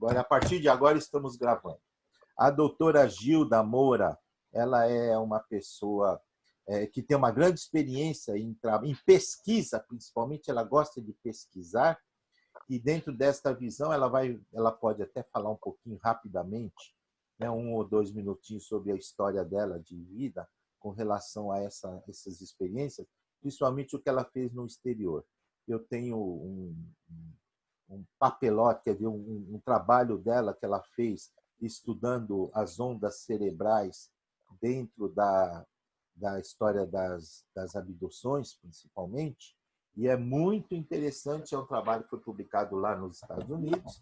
Agora, a partir de agora, estamos gravando. A doutora Gilda Moura, ela é uma pessoa que tem uma grande experiência em pesquisa, principalmente, ela gosta de pesquisar, e dentro desta visão ela pode até falar um pouquinho rapidamente, né, 1 ou 2 minutinhos sobre a história dela de vida com relação a essas experiências, principalmente o que ela fez no exterior. Eu tenho um papelote, quer dizer, um trabalho dela que ela fez estudando as ondas cerebrais dentro da história das abduções, principalmente, e é muito interessante, é um trabalho que foi publicado lá nos Estados Unidos,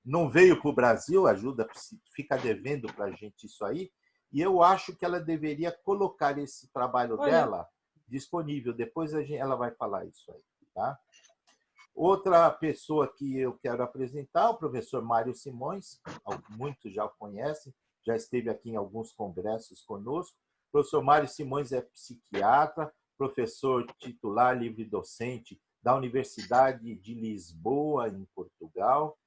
não veio para o Brasil, ajuda, fica devendo para a gente isso aí, e eu acho que ela deveria colocar esse trabalho dela disponível, depois ela vai falar isso aí. Tá? Outra pessoa que eu quero apresentar é o professor Mário Simões, muitos já o conhecem, já esteve aqui em alguns congressos conosco. O professor Mário Simões é psiquiatra, professor titular livre-docente da Universidade de Lisboa, em Portugal.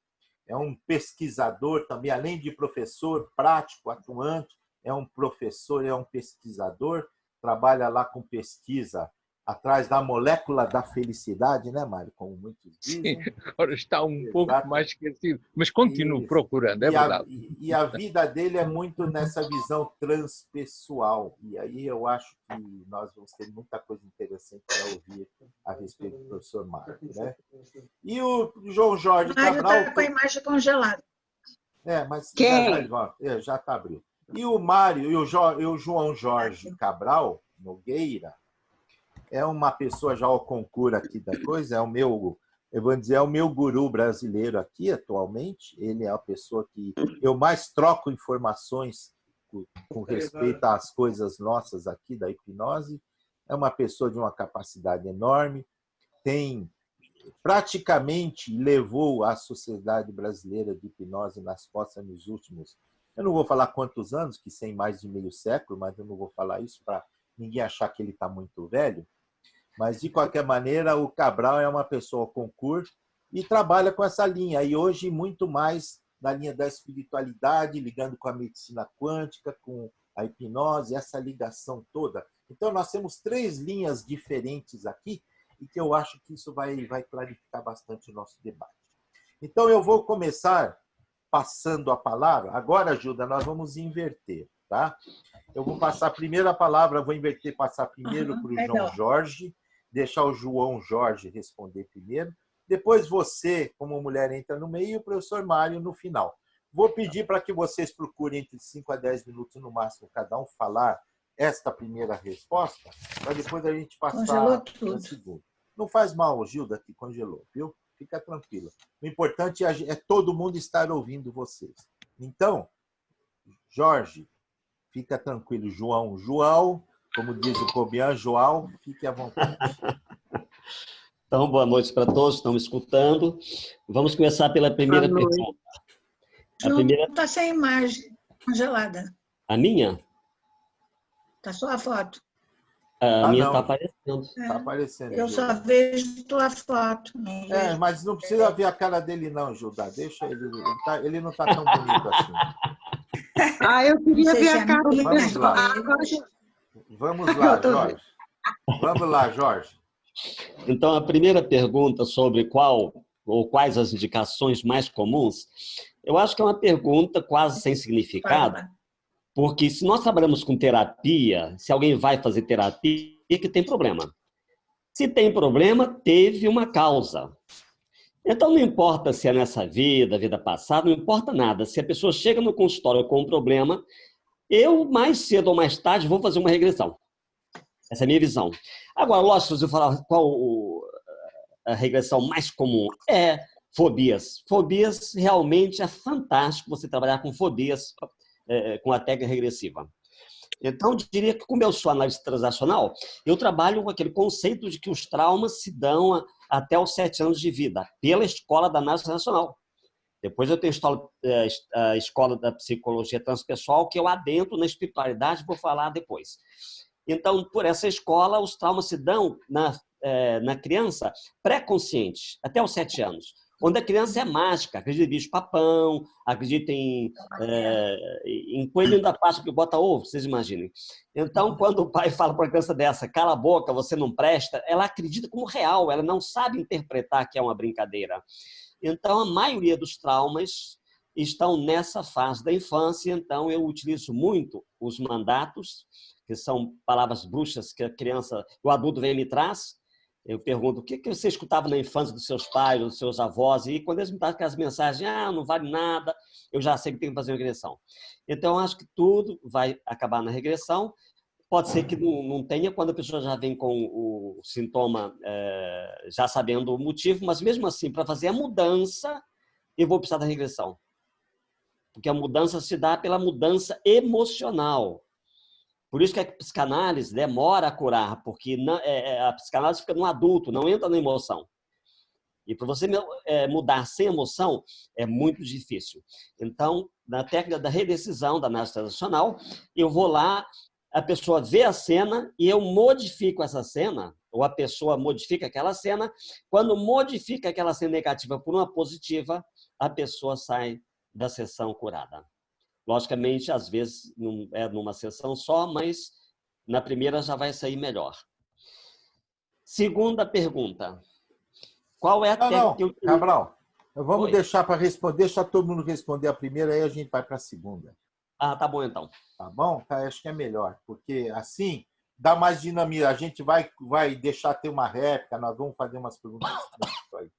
É um pesquisador também, além de professor prático, atuante, é um professor, é um pesquisador, trabalha lá com pesquisa atrás da molécula da felicidade, né, Mário? Como muitos dizem. Sim, agora está pouco mais esquecido, mas continuo procurando, é verdade. E a vida dele é muito nessa visão transpessoal. E aí eu acho que nós vamos ter muita coisa interessante para ouvir a respeito do professor Mário. Né? E o João Jorge Cabral... Mário está com a imagem congelada. Mas Quem? já está abrindo. E o Mário e o João Jorge Cabral Nogueira é uma pessoa já ao concurso aqui da coisa, eu vou dizer, é o meu guru brasileiro aqui atualmente. Ele é a pessoa que eu mais troco informações com respeito às coisas nossas aqui da hipnose. É uma pessoa de uma capacidade enorme, praticamente levou a Sociedade Brasileira de Hipnose nas costas nos últimos, eu não vou falar quantos anos, que tem mais de meio século, mas eu não vou falar isso para ninguém achar que ele está muito velho. Mas, de qualquer maneira, o Cabral é uma pessoa concurso e trabalha com essa linha. E hoje, muito mais na linha da espiritualidade, ligando com a medicina quântica, com a hipnose, essa ligação toda. Então, nós temos 3 linhas diferentes aqui e que eu acho que isso vai clarificar bastante o nosso debate. Então, eu vou começar passando a palavra. Agora, Gilda, nós vamos inverter. Tá? Eu vou passar primeiro a palavra, vou inverter, passar primeiro para o João Jorge, deixar o João Jorge responder primeiro. Depois você, como mulher, entra no meio e o professor Mário no final. Vou pedir para que vocês procurem entre 5 a 10 minutos no máximo, cada um falar esta primeira resposta, para depois a gente passar para a segunda. Não faz mal, Gilda, que congelou, viu? Fica tranquila. O importante é todo mundo estar ouvindo vocês. Então, Jorge, fica tranquilo. João, como diz o Cobian, João, fique à vontade. Então, boa noite para todos que estão me escutando. Vamos começar pela primeira pergunta. A primeira está sem imagem, congelada. A minha? Está só a foto. A minha está aparecendo. Está aparecendo. Eu só vejo tua foto. Mas não precisa ver a cara dele, não, Gilda. Deixa ele. Ele não está tão bonito assim. Eu queria ver a cara dele. Vamos lá, Jorge. Vamos lá, Jorge. Então, a primeira pergunta sobre qual ou quais as indicações mais comuns, eu acho que é uma pergunta quase sem significado, porque se nós trabalhamos com terapia, se alguém vai fazer terapia, é que tem problema. Se tem problema, teve uma causa. Então, não importa se é nessa vida passada, não importa nada. Se a pessoa chega no consultório com um problema, eu, mais cedo ou mais tarde, vou fazer uma regressão. Essa é a minha visão. Agora, lógico, se eu falar qual a regressão mais comum é fobias. Fobias, realmente, é fantástico você trabalhar com fobias com a técnica regressiva. Então, eu diria que, como eu sou analista transacional, eu trabalho com aquele conceito de que os traumas se dão até os 7 anos de vida, pela escola da análise transacional. Depois eu tenho a escola da psicologia transpessoal, que eu adentro na espiritualidade, vou falar depois. Então, por essa escola, os traumas se dão na criança pré-consciente, até os 7 anos. onde a criança é mágica, acredita em bicho-papão, acredita em coelhinho da Páscoa que bota ovo, vocês imaginem. Então, quando o pai fala para uma criança dessa, cala a boca, você não presta, ela acredita como real, ela não sabe interpretar que é uma brincadeira. Então, a maioria dos traumas estão nessa fase da infância, então eu utilizo muito os mandatos, que são palavras bruxas que a criança, o adulto vem e me traz. Eu pergunto, o que você escutava na infância dos seus pais, dos seus avós? E quando eles me trazem aquelas mensagens, não vale nada, eu já sei que tenho que fazer uma regressão. Então, eu acho que tudo vai acabar na regressão. Pode ser que não tenha, quando a pessoa já vem com o sintoma, já sabendo o motivo, mas mesmo assim, para fazer a mudança, eu vou precisar da regressão. Porque a mudança se dá pela mudança emocional. Por isso que a psicanálise demora a curar, porque a psicanálise fica no adulto, não entra na emoção. E para você mudar sem emoção é muito difícil. Então, na técnica da redecisão da análise transacional, eu vou lá, a pessoa vê a cena e eu modifico essa cena, ou a pessoa modifica aquela cena. Quando modifica aquela cena negativa por uma positiva, a pessoa sai da sessão curada. Logicamente, às vezes, não é numa sessão só, mas na primeira já vai sair melhor. Segunda pergunta. Qual é a técnica que eu... Cabral, vamos deixar para responder, deixa todo mundo responder a primeira, aí a gente vai para a segunda. Tá bom, então. Tá bom? Acho que é melhor, porque assim dá mais dinamismo. A gente vai deixar ter uma réplica, nós vamos fazer umas perguntas aí.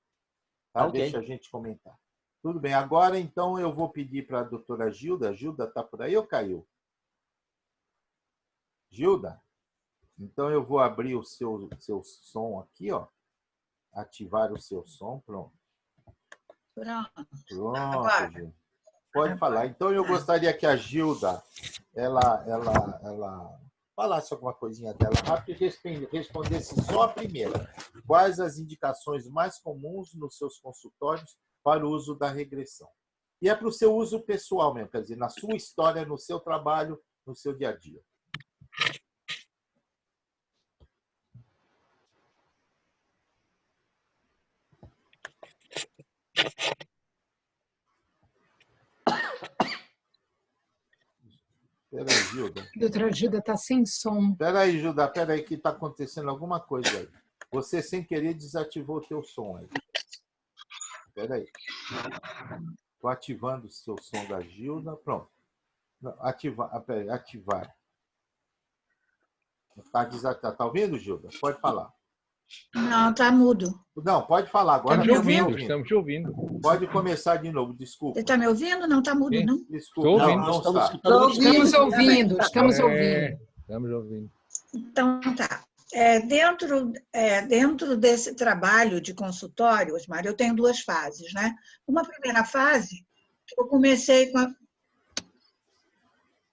Tá? Okay. Deixa a gente comentar. Tudo bem. Agora, então, eu vou pedir para a doutora Gilda. A Gilda está por aí ou caiu? Gilda? Então, eu vou abrir o seu som aqui, ó. Ativar o seu som. Pronto. Pronto, Gilda. Pode falar. Então, eu gostaria que a Gilda ela falasse alguma coisinha dela rápido e respondesse só a primeira. Quais as indicações mais comuns nos seus consultórios para o uso da regressão? E é para o seu uso pessoal mesmo, quer dizer, na sua história, no seu trabalho, no seu dia a dia. Espera aí, Gilda. Doutora Gilda está sem som. Espera aí, Gilda, espera aí que está acontecendo alguma coisa aí. Você, sem querer, desativou o teu som aí. Espera aí. Estou ativando o seu som da Gilda. Pronto. Ativar. Está ouvindo, Gilda? Pode falar. Não, está mudo. Não, pode falar agora. Estamos te ouvindo. Pode começar de novo, desculpa. Você está me ouvindo? Não está mudo, não? Desculpa. Estamos ouvindo. Estamos ouvindo. Então, tá. Dentro desse trabalho de consultório, Osmar, eu tenho duas fases, né? Uma primeira fase, eu comecei com a...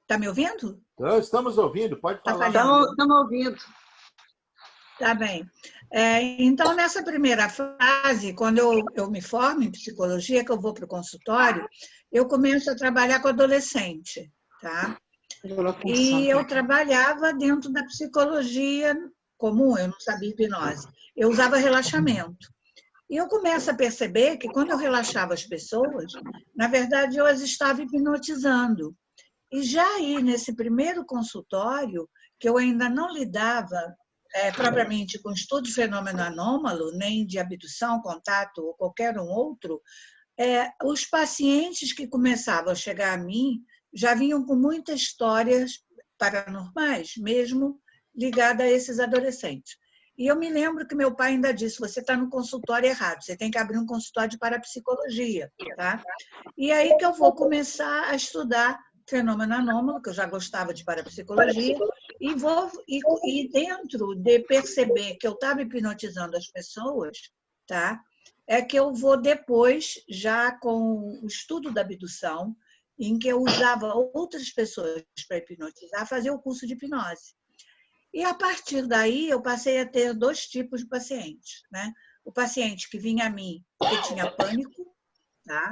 Está me ouvindo? Estamos ouvindo, pode falar. Estamos ouvindo. Tá bem. Então, nessa primeira fase, quando eu me formo em psicologia, que eu vou para o consultório, eu começo a trabalhar com adolescente, tá? E eu trabalhava dentro da psicologia comum, eu não sabia hipnose. Eu usava relaxamento. E eu começo a perceber que quando eu relaxava as pessoas, na verdade, eu as estava hipnotizando. E já aí, nesse primeiro consultório, que eu ainda não lidava propriamente com estudo de fenômeno anômalo, nem de abdução, contato ou qualquer um outro, os pacientes que começavam a chegar a mim já vinham com muitas histórias paranormais, mesmo ligadas a esses adolescentes. E eu me lembro que meu pai ainda disse, você está no consultório errado, você tem que abrir um consultório de parapsicologia. Tá? E aí que eu vou começar a estudar fenômeno anômalo, que eu já gostava de parapsicologia, e dentro de perceber que eu estava hipnotizando as pessoas, tá? É que eu vou depois, já com o estudo da abdução, em que eu usava outras pessoas para hipnotizar, fazer o curso de hipnose. E a partir daí eu passei a ter dois tipos de pacientes, né? O paciente que vinha a mim, que tinha pânico, tá?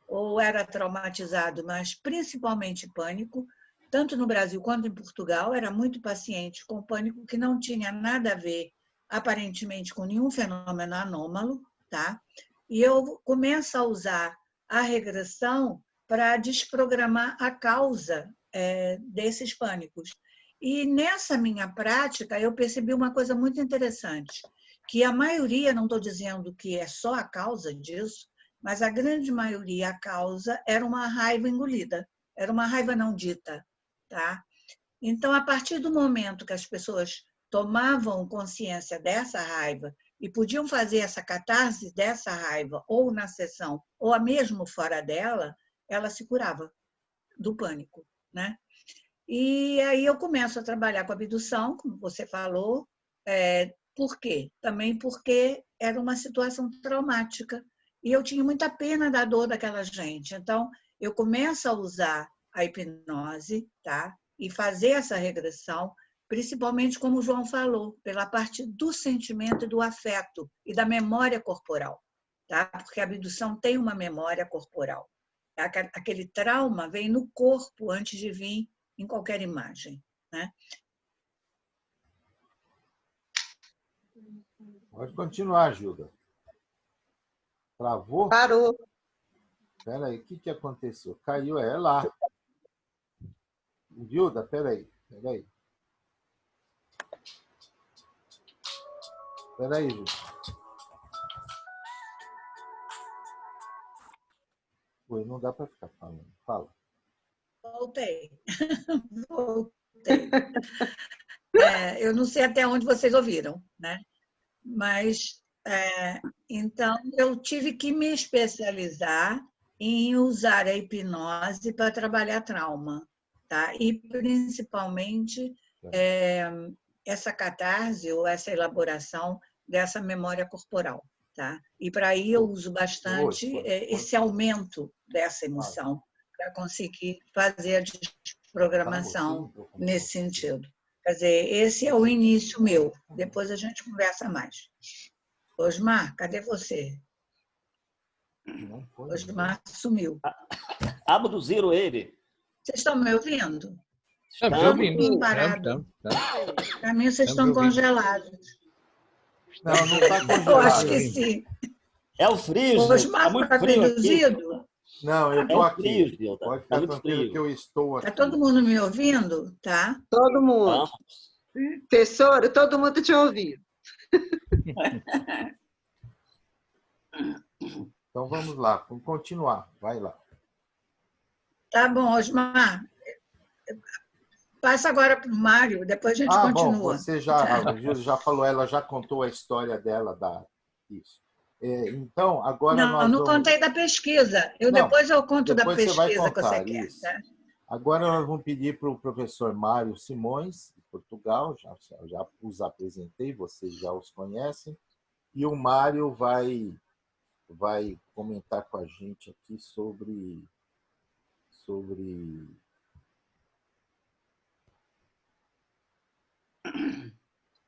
Ou era traumatizado, mas principalmente pânico, tanto no Brasil quanto em Portugal, era muito paciente com pânico que não tinha nada a ver, aparentemente, com nenhum fenômeno anômalo, tá? e eu começo a usar a regressão para desprogramar a causa desses pânicos. E nessa minha prática, eu percebi uma coisa muito interessante, que a maioria, não estou dizendo que é só a causa disso, mas a grande maioria, a causa era uma raiva engolida, era uma raiva não dita. Tá? Então, a partir do momento que as pessoas tomavam consciência dessa raiva e podiam fazer essa catarse dessa raiva, ou na sessão, ou mesmo fora dela, ela se curava do pânico, né? E aí eu começo a trabalhar com abdução, como você falou. Por quê? Também porque era uma situação traumática e eu tinha muita pena da dor daquela gente. Então, eu começo a usar a hipnose, tá? E fazer essa regressão, principalmente, como o João falou, pela parte do sentimento e do afeto e da memória corporal, tá? Porque a abdução tem uma memória corporal. Aquele trauma vem no corpo antes de vir em qualquer imagem, né? Pode continuar, Gilda. Travou? Parou. Espera aí, o que aconteceu? Caiu, lá. Gilda, espera aí. Espera aí, Gilda. Oi, não dá para ficar falando. Fala. Voltei. Eu não sei até onde vocês ouviram, né? Mas, então, eu tive que me especializar em usar a hipnose para trabalhar trauma, tá? E, principalmente, essa catarse ou essa elaboração dessa memória corporal, tá? E, para aí, eu uso bastante esse aumento dessa emoção para conseguir fazer a desprogramação nesse sentido. Quer dizer, esse é o início meu. Depois a gente conversa mais. Osmar, cadê você? Osmar sumiu. Abduziram ele. Vocês estão me ouvindo? Estamos ouvindo. Para mim, vocês estão congelados. Não está congelado. Eu acho que sim. É o frio, O Osmar está abduzido? Não, eu estou aqui. Frio, pode ficar tranquilo que eu estou aqui. Está todo mundo me ouvindo? Tá? Todo mundo. Tesouro, todo mundo te ouvindo. Então vamos lá, vamos continuar. Vai lá. Tá bom, Osmar. Passa agora para o Mário, depois a gente continua. Bom, você já falou, ela já contou a história dela isso. Então, agora não contei da pesquisa. Depois eu conto da pesquisa que você quer. Tá? Agora nós vamos pedir para o professor Mário Simões, de Portugal, já os apresentei, vocês já os conhecem, e o Mário vai comentar com a gente aqui sobre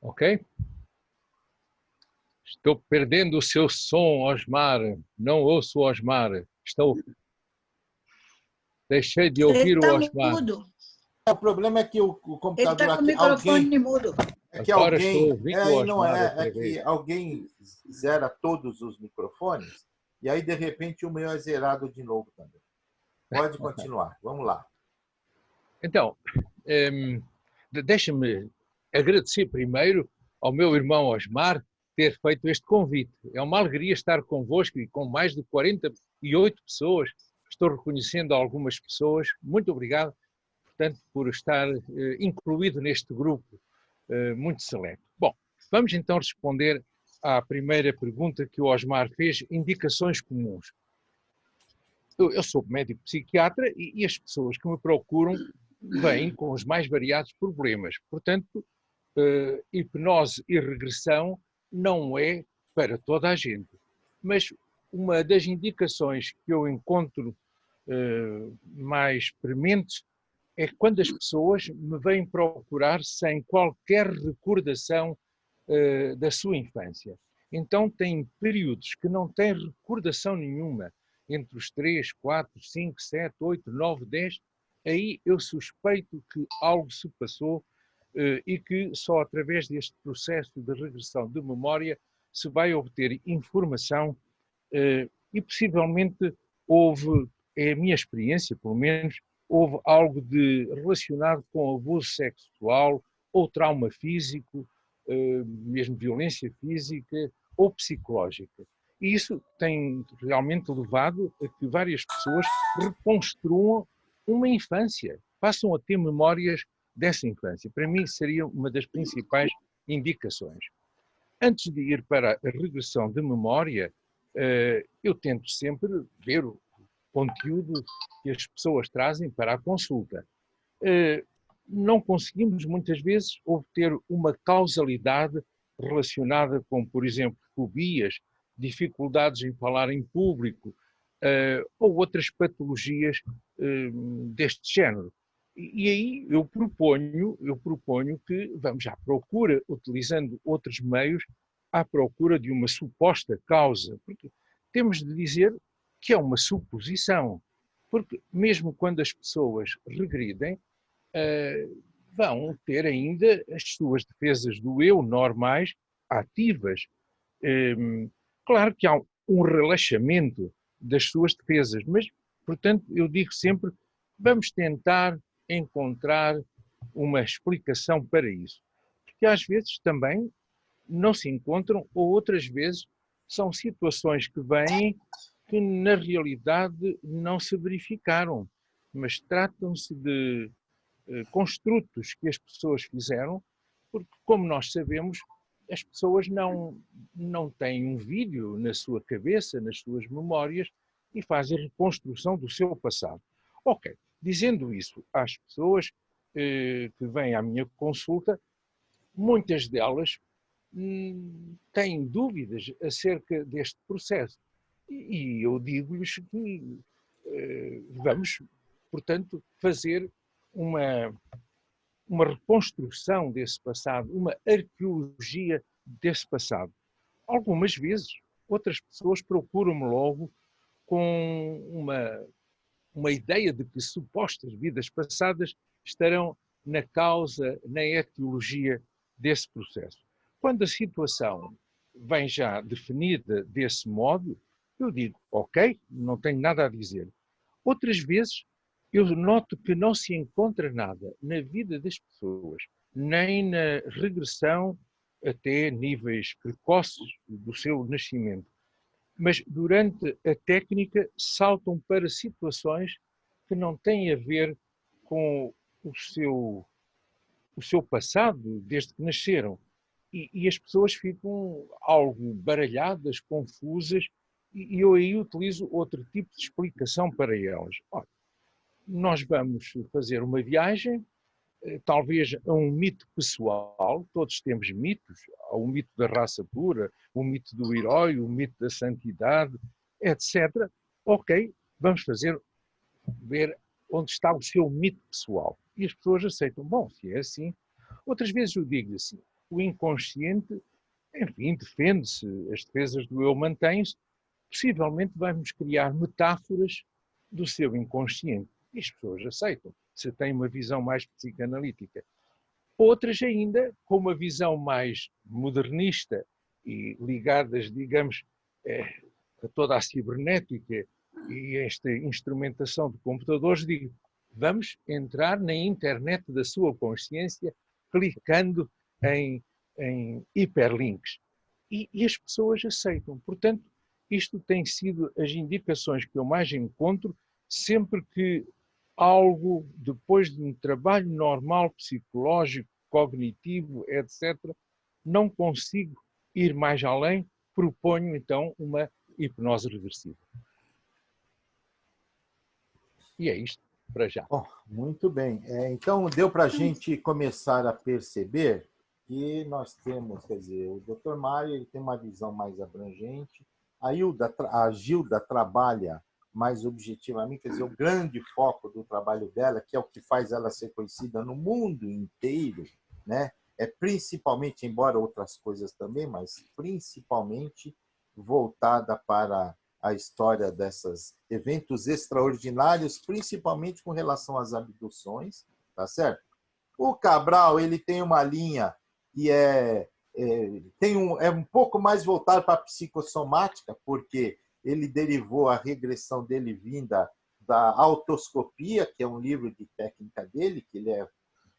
Ok? Estou perdendo o seu som, Osmar. Não ouço o Osmar. Deixei de ouvir o Osmar. Mudo. O problema é que o computador ele está com o microfone mudo. É que alguém zera todos os microfones e aí, de repente, o meu é zerado de novo também. Pode continuar. Vamos lá. Então, deixa-me agradecer primeiro ao meu irmão Osmar ter feito este convite. É uma alegria estar convosco e com mais de 48 pessoas. Estou reconhecendo algumas pessoas. Muito obrigado, portanto, por estar incluído neste grupo muito seleto. Bom, vamos então responder à primeira pergunta que o Osmar fez, indicações comuns. Eu sou médico psiquiatra e as pessoas que me procuram vêm com os mais variados problemas. Portanto, hipnose e regressão não é para toda a gente. Mas uma das indicações que eu encontro mais prementes é quando as pessoas me vêm procurar sem qualquer recordação da sua infância. Então, têm períodos que não têm recordação nenhuma, entre os 3, 4, 5, 7, 8, 9, 10, aí eu suspeito que algo se passou e que só através deste processo de regressão de memória se vai obter informação e possivelmente houve, é a minha experiência pelo menos, houve algo relacionado com abuso sexual ou trauma físico, mesmo violência física ou psicológica. E isso tem realmente levado a que várias pessoas reconstruam uma infância, passam a ter memórias dessa infância. Para mim seria uma das principais indicações. Antes de ir para a regressão de memória, eu tento sempre ver o conteúdo que as pessoas trazem para a consulta. Não conseguimos muitas vezes obter uma causalidade relacionada com, por exemplo, fobias, dificuldades em falar em público, ou outras patologias deste género. E aí eu proponho que vamos à procura, utilizando outros meios, à procura de uma suposta causa, porque temos de dizer que é uma suposição, porque mesmo quando as pessoas regridem, vão ter ainda as suas defesas do eu normais ativas. Claro que há um relaxamento das suas defesas, mas, portanto, eu digo sempre, vamos tentar encontrar uma explicação para isso. Porque às vezes também não se encontram, ou outras vezes são situações que vêm que na realidade não se verificaram, mas tratam-se de construtos que as pessoas fizeram, porque, como nós sabemos, as pessoas não têm um vídeo na sua cabeça, nas suas memórias, e fazem a reconstrução do seu passado. Ok, dizendo isso às pessoas que vêm à minha consulta, muitas delas têm dúvidas acerca deste processo. E eu digo-lhes que vamos, portanto, fazer uma reconstrução desse passado, uma arqueologia desse passado. Algumas vezes, outras pessoas procuram-me logo com uma ideia de que supostas vidas passadas estarão na causa, na etiologia desse processo. Quando a situação vem já definida desse modo, eu digo, ok, não tenho nada a dizer. Outras vezes, eu noto que não se encontra nada na vida das pessoas, nem na regressão até níveis precoces do seu nascimento. Mas durante a técnica saltam para situações que não têm a ver com o seu passado, desde que nasceram. E as pessoas ficam algo baralhadas, confusas, e eu aí utilizo outro tipo de explicação para elas. Olha, nós vamos fazer uma viagem, talvez a um mito pessoal, todos temos mitos, há o mito da raça pura, o mito do herói, o mito da santidade, etc. Ok, vamos ver onde está o seu mito pessoal. E as pessoas aceitam, bom, se é assim. Outras vezes eu digo assim, o inconsciente, enfim, defende-se, as defesas do eu mantêm-se, possivelmente vamos criar metáforas do seu inconsciente. E as pessoas aceitam, se têm uma visão mais psicanalítica. Outras ainda, com uma visão mais modernista e ligadas, digamos, a toda a cibernética e esta instrumentação de computadores, digo, vamos entrar na internet da sua consciência clicando em hiperlinks. E as pessoas aceitam. Portanto, isto tem sido as indicações que eu mais encontro sempre que algo, depois de um trabalho normal, psicológico, cognitivo, etc., não consigo ir mais além, proponho então uma hipnose reversiva. E é isto para já. Oh, muito bem. Então, deu para a gente começar a perceber que nós temos, quer dizer, o Dr. Mário ele tem uma visão mais abrangente, a Gilda trabalha mais objetivamente, quer dizer, o grande foco do trabalho dela, que é o que faz ela ser conhecida no mundo inteiro, né? É principalmente, embora outras coisas também, mas principalmente voltada para a história desses eventos extraordinários, principalmente com relação às abduções, tá certo? O Cabral ele tem uma linha que é um pouco mais voltado para a psicossomática, porque ele derivou a regressão dele vinda da autoscopia, que é um livro de técnica dele, que ele é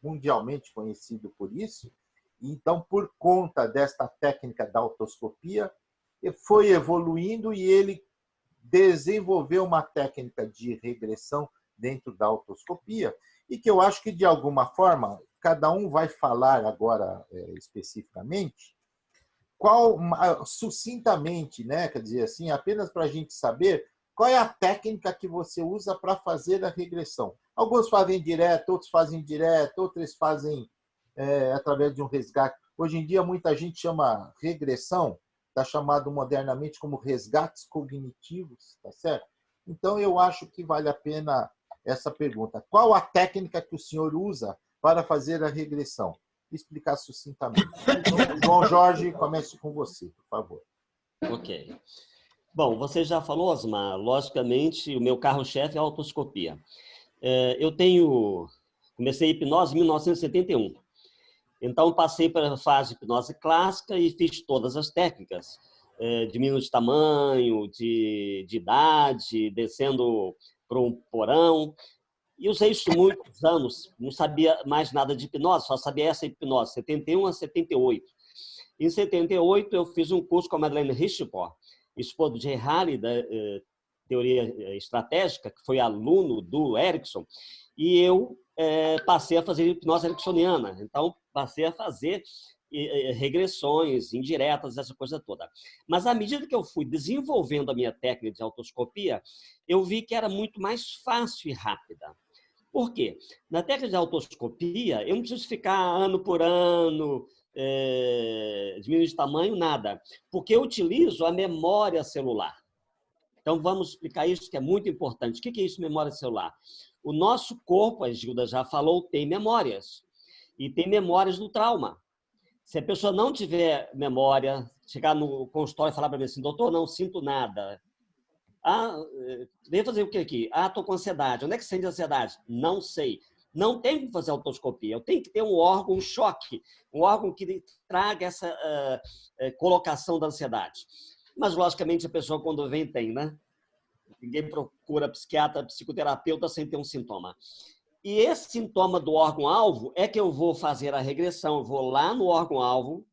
mundialmente conhecido por isso. Então, por conta desta técnica da autoscopia, foi evoluindo e ele desenvolveu uma técnica de regressão dentro da autoscopia e que eu acho que, de alguma forma, cada um vai falar agora especificamente, sucintamente, né? Quer dizer, assim, apenas para a gente saber qual é a técnica que você usa para fazer a regressão. Alguns fazem direto, outros fazem indireto, outros fazem através de um resgate. Hoje em dia, muita gente chama regressão, está chamado modernamente como resgates cognitivos, tá certo? Então, eu acho que vale a pena essa pergunta. Qual a técnica que o senhor usa para fazer a regressão? Explicar sucintamente. Então, João Jorge, comece com você, por favor. Ok. Bom, você já falou, Osmar, logicamente, o meu carro-chefe é a autoscopia. Comecei hipnose em 1971. Então, passei pela fase de hipnose clássica e fiz todas as técnicas. Diminuindo de tamanho, de idade, descendo para um porão. E usei isso muitos anos. Não sabia mais nada de hipnose, só sabia essa hipnose, 71 a 78. Em 78, eu fiz um curso com a Madeleine Richeport, esposa de Harry, da teoria estratégica, que foi aluno do Erickson, e eu passei a fazer hipnose ericksoniana. Então, passei a fazer regressões indiretas, essa coisa toda. Mas, à medida que eu fui desenvolvendo a minha técnica de autoscopia, eu vi que era muito mais fácil e rápida. Por quê? Na técnica de autoscopia, eu não preciso ficar ano por ano, diminuindo de tamanho, nada. Porque eu utilizo a memória celular. Então, vamos explicar isso, que é muito importante. O que é isso, memória celular? O nosso corpo, a Gilda já falou, tem memórias. E tem memórias do trauma. Se a pessoa não tiver memória, chegar no consultório e falar para mim assim, doutor, não sinto nada. Vem fazer o que aqui? Estou com ansiedade. Onde é que sente ansiedade? Não sei. Não tem que fazer autoscopia. Eu tenho que ter um órgão, um choque, um órgão que traga essa colocação da ansiedade. Mas, logicamente, a pessoa, quando vem, tem, né? Ninguém procura psiquiatra, psicoterapeuta sem ter um sintoma. E esse sintoma do órgão-alvo é que eu vou fazer a regressão. Eu vou lá no órgão-alvo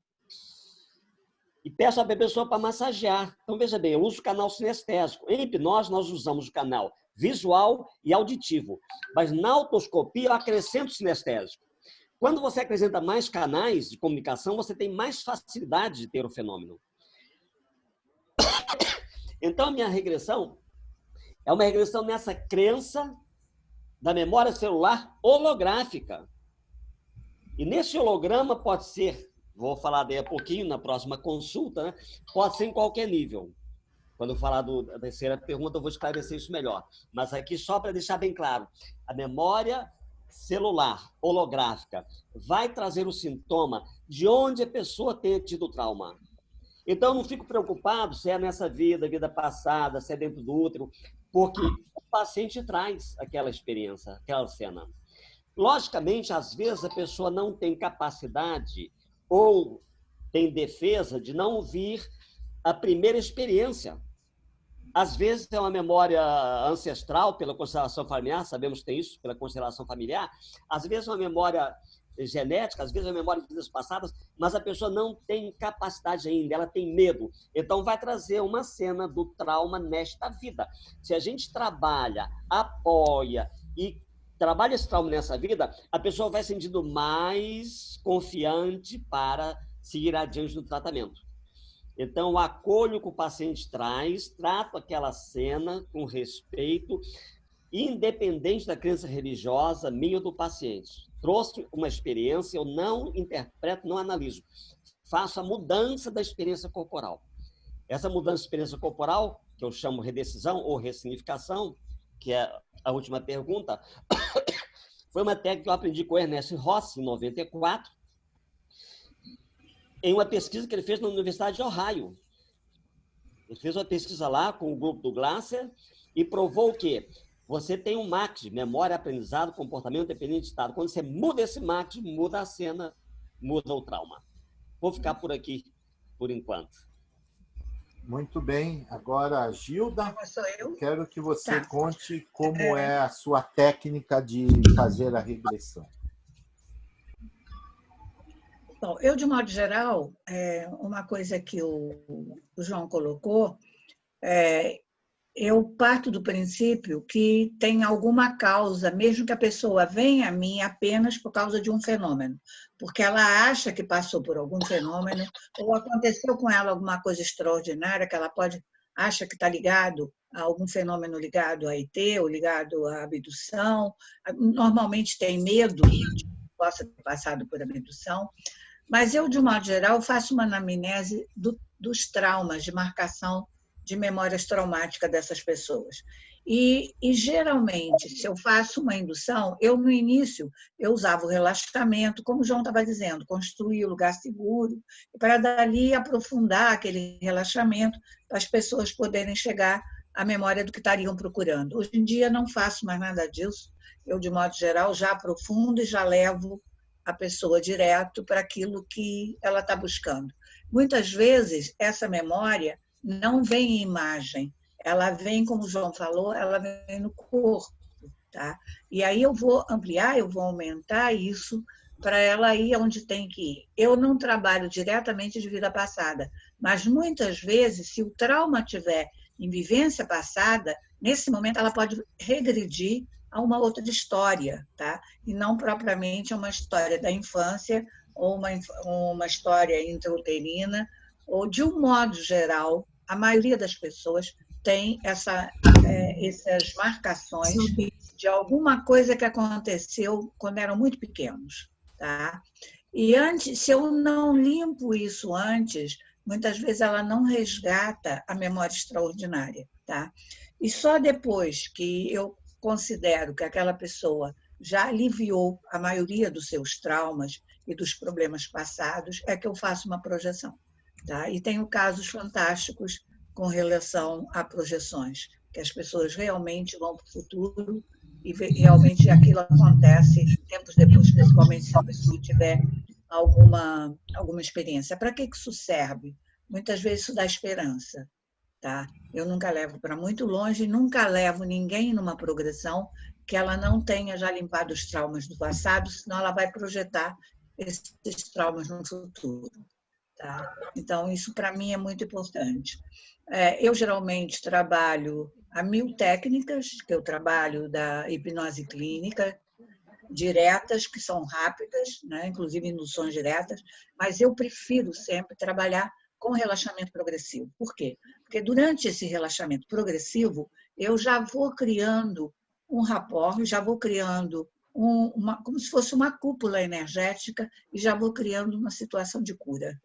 e peço a pessoa para massagear. Então, veja bem, eu uso o canal sinestésico. Em hipnose, nós usamos o canal visual e auditivo. Mas na autoscopia, eu acrescento o sinestésico. Quando você acrescenta mais canais de comunicação, você tem mais facilidade de ter o fenômeno. Então, a minha regressão é uma regressão nessa crença da memória celular holográfica. E nesse holograma pode ser, vou falar daí a pouquinho, na próxima consulta, né? Pode ser em qualquer nível. Quando eu falar da terceira pergunta, eu vou esclarecer isso melhor. Mas aqui, só para deixar bem claro, a memória celular holográfica vai trazer o sintoma de onde a pessoa tenha tido o trauma. Então, eu não fico preocupado se é nessa vida passada, se é dentro do útero, porque o paciente traz aquela experiência, aquela cena. Logicamente, às vezes, a pessoa não tem capacidade ou tem defesa de não ouvir a primeira experiência. Às vezes, é uma memória ancestral pela constelação familiar, sabemos que tem isso, pela constelação familiar. Às vezes, é uma memória genética, às vezes é memória de vidas passadas, mas a pessoa não tem capacidade ainda, ela tem medo. Então, vai trazer uma cena do trauma nesta vida. Se a gente trabalha, apoia e trabalha esse trauma nessa vida, a pessoa vai sentindo mais confiante para seguir adiante no tratamento. Então, eu acolho o que o paciente traz, trato aquela cena com respeito, independente da crença religiosa minha ou do paciente. Trouxe uma experiência, eu não interpreto, não analiso. Faço a mudança da experiência corporal. Essa mudança de experiência corporal, que eu chamo redecisão ou ressignificação, que é a última pergunta, foi uma técnica que eu aprendi com o Ernest Rossi, em 94, em uma pesquisa que ele fez na Universidade de Ohio. Ele fez uma pesquisa lá com o grupo do Glasser e provou que você tem um MACD, memória, aprendizado, comportamento dependente de estado. Quando você muda esse MACD, muda a cena, muda o trauma. Vou ficar por aqui, por enquanto. Muito bem. Agora, Gilda, Sou eu? quero que você Tá. conte como é a sua técnica de fazer a regressão. Bom, eu, de modo geral, uma coisa que o João colocou, eu parto do princípio que tem alguma causa, mesmo que a pessoa venha a mim apenas por causa de um fenômeno, porque ela acha que passou por algum fenômeno, ou aconteceu com ela alguma coisa extraordinária, que ela acha que está ligado a algum fenômeno ligado a ET, ou ligado à abdução. Normalmente tem medo de que possa ter passado por abdução. Mas eu, de um modo geral, faço uma anamnese dos traumas de marcação de memórias traumáticas dessas pessoas. Geralmente, se eu faço uma indução, no início, eu usava o relaxamento, como o João estava dizendo, construir o lugar seguro, para dali aprofundar aquele relaxamento, para as pessoas poderem chegar à memória do que estariam procurando. Hoje em dia, não faço mais nada disso. Eu, de modo geral, já aprofundo e já levo a pessoa direto para aquilo que ela está buscando. Muitas vezes, essa memória não vem em imagem, ela vem, como o João falou, ela vem no corpo. Tá? E aí eu vou ampliar, eu vou aumentar isso para ela ir onde tem que ir. Eu não trabalho diretamente de vida passada, mas muitas vezes, se o trauma tiver em vivência passada, nesse momento ela pode regredir a uma outra história, tá? E não propriamente a uma história da infância ou uma história intrauterina, ou de um modo geral, a maioria das pessoas tem essas marcações de alguma coisa que aconteceu quando eram muito pequenos, tá? E antes, se eu não limpo isso antes, muitas vezes ela não resgata a memória extraordinária, tá? E só depois que eu considero que aquela pessoa já aliviou a maioria dos seus traumas e dos problemas passados, é que eu faço uma projeção, tá? E tenho casos fantásticos com relação a projeções, que as pessoas realmente vão para o futuro e realmente aquilo acontece tempos depois, principalmente se a pessoa tiver alguma experiência. Para que isso serve? Muitas vezes isso dá esperança. Tá? Eu nunca levo para muito longe, nunca levo ninguém numa progressão que ela não tenha já limpado os traumas do passado, senão ela vai projetar esses traumas no futuro. Tá? Então, isso para mim é muito importante. Eu geralmente trabalho a 1000 técnicas, que eu trabalho da hipnose clínica, diretas, que são rápidas, né? Inclusive induções diretas, mas eu prefiro sempre trabalhar com relaxamento progressivo. Por quê? Porque durante esse relaxamento progressivo, eu já vou criando um rapport, já vou criando como se fosse uma cúpula energética e já vou criando uma situação de cura.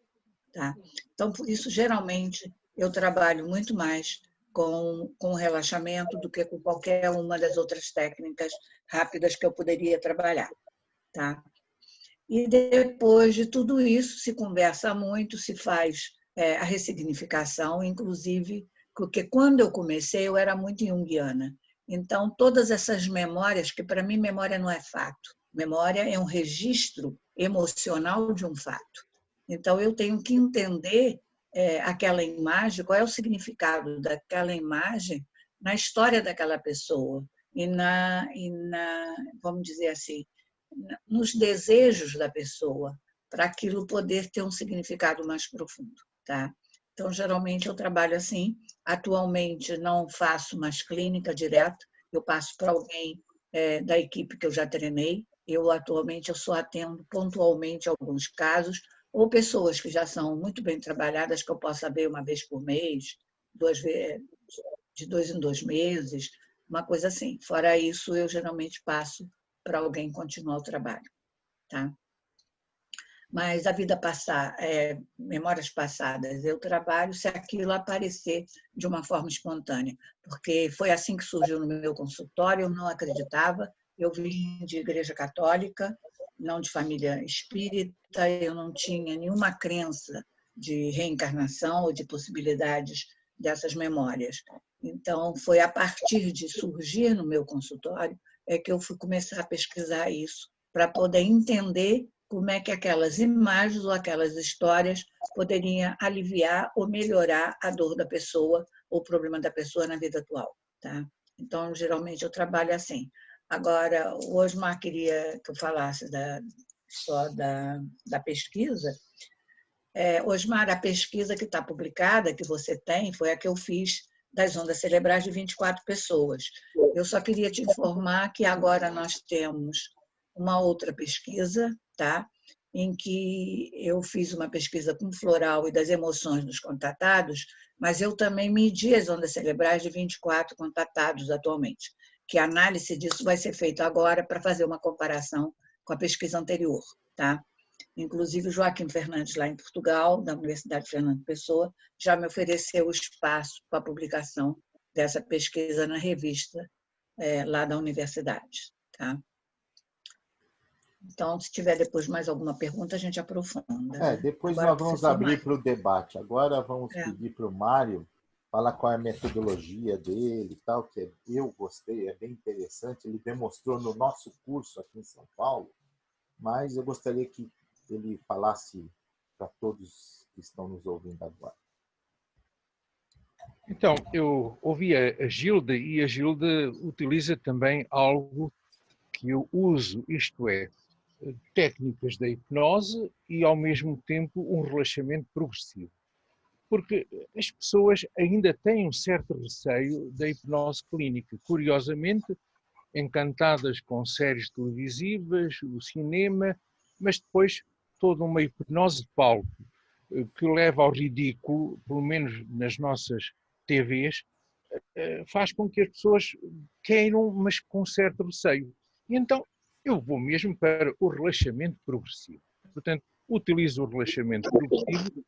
Tá? Então, por isso, geralmente, eu trabalho muito mais com relaxamento do que com qualquer uma das outras técnicas rápidas que eu poderia trabalhar. Tá? E depois de tudo isso, se conversa muito, se faz a ressignificação, inclusive, porque quando eu comecei, eu era muito junguiana. Então, todas essas memórias, que para mim memória não é fato, memória é um registro emocional de um fato. Então, eu tenho que entender aquela imagem, qual é o significado daquela imagem na história daquela pessoa e vamos dizer assim, nos desejos da pessoa, para aquilo poder ter um significado mais profundo. Tá? Então, geralmente, eu trabalho assim. Atualmente, não faço mais clínica direta, eu passo para alguém da equipe que eu já treinei. Atualmente, eu só atendo pontualmente alguns casos, ou pessoas que já são muito bem trabalhadas, que eu possa ver uma vez por mês, de 2 em 2 meses, uma coisa assim. Fora isso, eu geralmente passo para alguém continuar o trabalho. Tá? Mas a vida passar, memórias passadas, eu trabalho se aquilo aparecer de uma forma espontânea, porque foi assim que surgiu no meu consultório, eu não acreditava, eu vim de igreja católica, não de família espírita, eu não tinha nenhuma crença de reencarnação ou de possibilidades dessas memórias. Então, foi a partir de surgir no meu consultório que eu fui começar a pesquisar isso, para poder entender como é que aquelas imagens ou aquelas histórias poderiam aliviar ou melhorar a dor da pessoa ou o problema da pessoa na vida atual. Tá? Então, geralmente, eu trabalho assim. Agora, o Osmar queria que eu falasse só da pesquisa. Osmar, a pesquisa que está publicada, que você tem, foi a que eu fiz das ondas cerebrais de 24 pessoas. Eu só queria te informar que agora nós temos uma outra pesquisa, tá? Em que eu fiz uma pesquisa com floral e das emoções dos contatados, mas eu também medi as ondas cerebrais de 24 contatados atualmente, que a análise disso vai ser feita agora para fazer uma comparação com a pesquisa anterior, tá? Inclusive, o Joaquim Fernandes, lá em Portugal, da Universidade Fernando Pessoa, já me ofereceu o espaço para a publicação dessa pesquisa na revista lá da universidade. Tá? Então, se tiver depois mais alguma pergunta, a gente aprofunda. Depois Agora, nós vamos abrir para o debate. Agora vamos pedir para o Mário falar qual é a metodologia dele e tal, que eu gostei, é bem interessante. Ele demonstrou no nosso curso aqui em São Paulo, mas eu gostaria que ele falasse para todos que estão nos ouvindo agora. Então, eu ouvi a Gilda e a Gilda utiliza também algo que eu uso, isto é, técnicas da hipnose e, ao mesmo tempo, um relaxamento progressivo. Porque as pessoas ainda têm um certo receio da hipnose clínica. Curiosamente, encantadas com séries televisivas, o cinema, mas depois toda uma hipnose de palco que leva ao ridículo, pelo menos nas nossas TVs, faz com que as pessoas queiram, mas com certo receio. E então eu vou mesmo para o relaxamento progressivo. Portanto, utilizo o relaxamento progressivo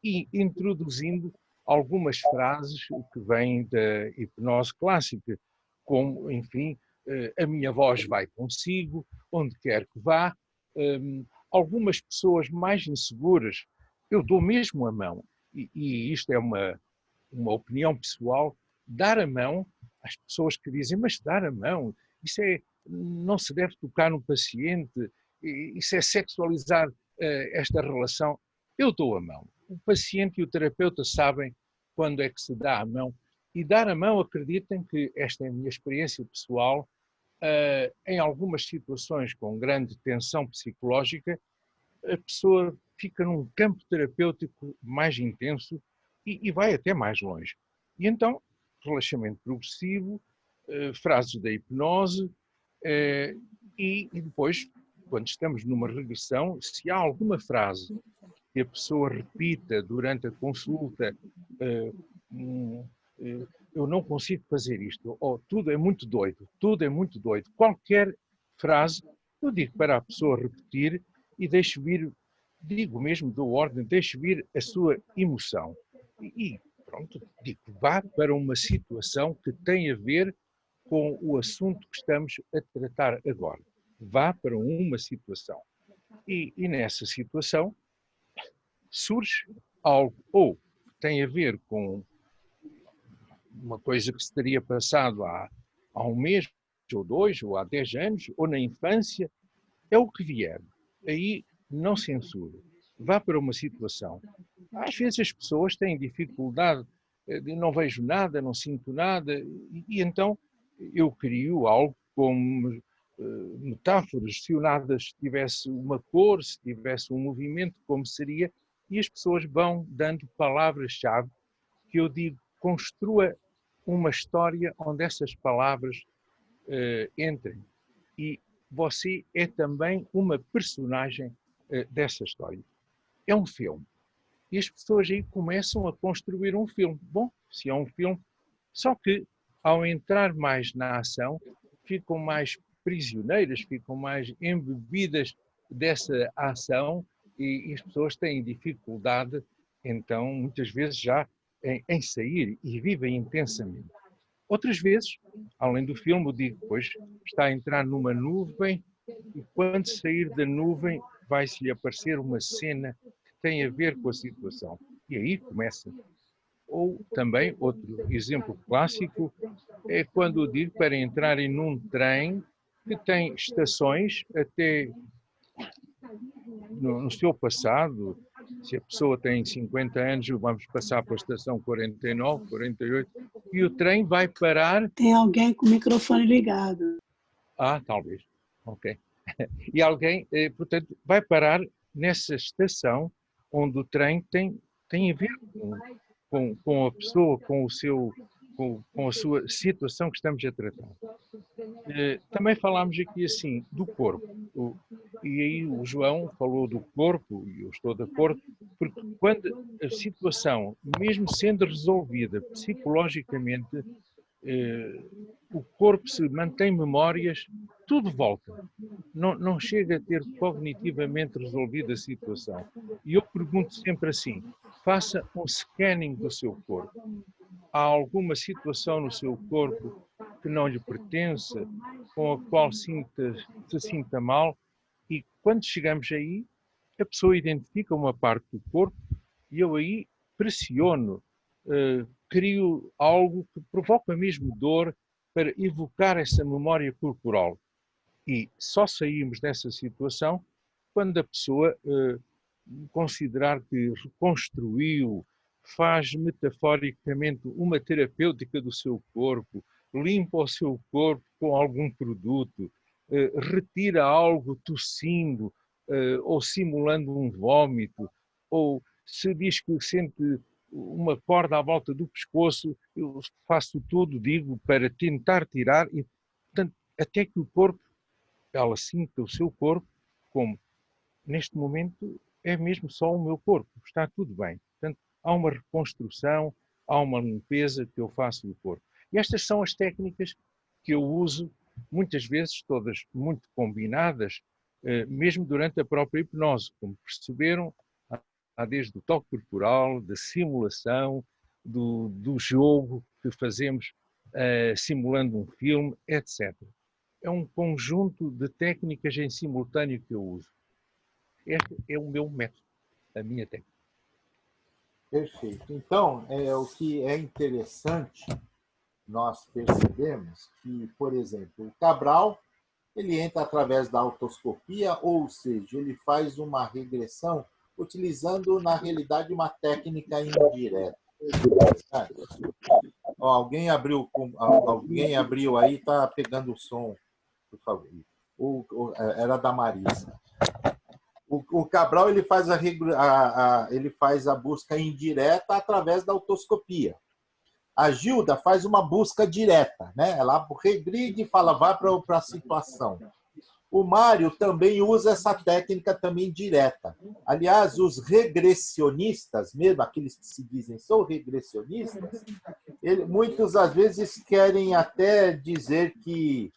e introduzindo algumas frases que vêm da hipnose clássica, como, enfim, a minha voz vai consigo, onde quer que vá. Algumas pessoas mais inseguras, eu dou mesmo a mão, e isto é uma opinião pessoal, dar a mão às pessoas que dizem, mas dar a mão, isso não se deve tocar no paciente, isso é sexualizar esta relação. Eu dou a mão. O paciente e o terapeuta sabem quando é que se dá a mão. E dar a mão, acreditem que esta é a minha experiência pessoal, em algumas situações com grande tensão psicológica, a pessoa fica num campo terapêutico mais intenso e vai até mais longe. E então, relaxamento progressivo, frases da hipnose, e depois, quando estamos numa regressão, se há alguma frase que a pessoa repita durante a consulta, eu não consigo fazer isto, ou tudo é muito doido, qualquer frase, eu digo para a pessoa repetir e deixo vir, digo mesmo, dou ordem, deixo vir a sua emoção. E pronto, digo, vá para uma situação que tem a ver com o assunto que estamos a tratar agora. Vá para uma situação. E nessa situação surge algo, ou tem a ver com uma coisa que se teria passado há um mês, ou 2, ou há 10 anos, ou na infância, é o que vier. Aí não censura. Vá para uma situação. Às vezes as pessoas têm dificuldade de não vejo nada, não sinto nada, e então eu crio algo como metáforas, se o nada tivesse uma cor, se tivesse um movimento, como seria, e as pessoas vão dando palavras-chave que eu digo, construa uma história onde essas palavras entrem. E você é também uma personagem dessa história. É um filme. E as pessoas aí começam a construir um filme. Bom, se é um filme, só que ao entrar mais na ação, ficam mais prisioneiras, ficam mais embebidas dessa ação e as pessoas têm dificuldade, então, muitas vezes já em sair e vivem intensamente. Outras vezes, além do filme, eu digo, pois, está a entrar numa nuvem e quando sair da nuvem vai-se-lhe aparecer uma cena que tem a ver com a situação. E aí começa. Ou também, outro exemplo clássico, é quando eu digo para entrarem num trem que tem estações até no seu passado, se a pessoa tem 50 anos, vamos passar para a estação 49, 48, e o trem vai parar... Tem alguém com o microfone ligado. Ah, talvez. Ok. E alguém, portanto, vai parar nessa estação onde o trem tem a ver com a pessoa, com a sua situação que estamos a tratar. Também falámos aqui assim do corpo. E aí o João falou do corpo, e eu estou de acordo, porque quando a situação, mesmo sendo resolvida psicologicamente, o corpo se mantém memórias, tudo volta. Não chega a ter cognitivamente resolvida a situação. E eu pergunto sempre assim, faça um scanning do seu corpo. Há alguma situação no seu corpo que não lhe pertença, com a qual se sinta mal, e quando chegamos aí, a pessoa identifica uma parte do corpo e eu aí pressiono, crio algo que provoca mesmo dor para evocar essa memória corporal. E só saímos dessa situação quando a pessoa considerar que reconstruiu, faz metaforicamente uma terapêutica do seu corpo, limpa o seu corpo com algum produto, retira algo tossindo ou simulando um vômito, ou se diz que sente uma corda à volta do pescoço, eu faço tudo, digo, para tentar tirar, e portanto, até que o corpo, ela sinta o seu corpo como, neste momento, é mesmo só o meu corpo, está tudo bem. Portanto, há uma reconstrução, há uma limpeza que eu faço do corpo. E estas são as técnicas que eu uso, muitas vezes todas muito combinadas, mesmo durante a própria hipnose. Como perceberam, há desde o toque corporal, da simulação, do jogo que fazemos simulando um filme, etc. É um conjunto de técnicas em simultâneo que eu uso. Este é o meu método, a minha técnica. Perfeito. Então, o que é interessante nós percebemos que, por exemplo, o Cabral, ele entra através da autoscopia, ou seja, ele faz uma regressão utilizando, na realidade, uma técnica indireta. Alguém abriu aí, está pegando o som, por favor. Era da Marisa. O Cabral ele faz a busca indireta através da autoscopia. A Gilda faz uma busca direta, né? Ela regride e fala, vai para a situação. O Mário também usa essa técnica também direta. Aliás, os regressionistas, mesmo aqueles que se dizem são regressionistas, muitas às vezes querem até dizer que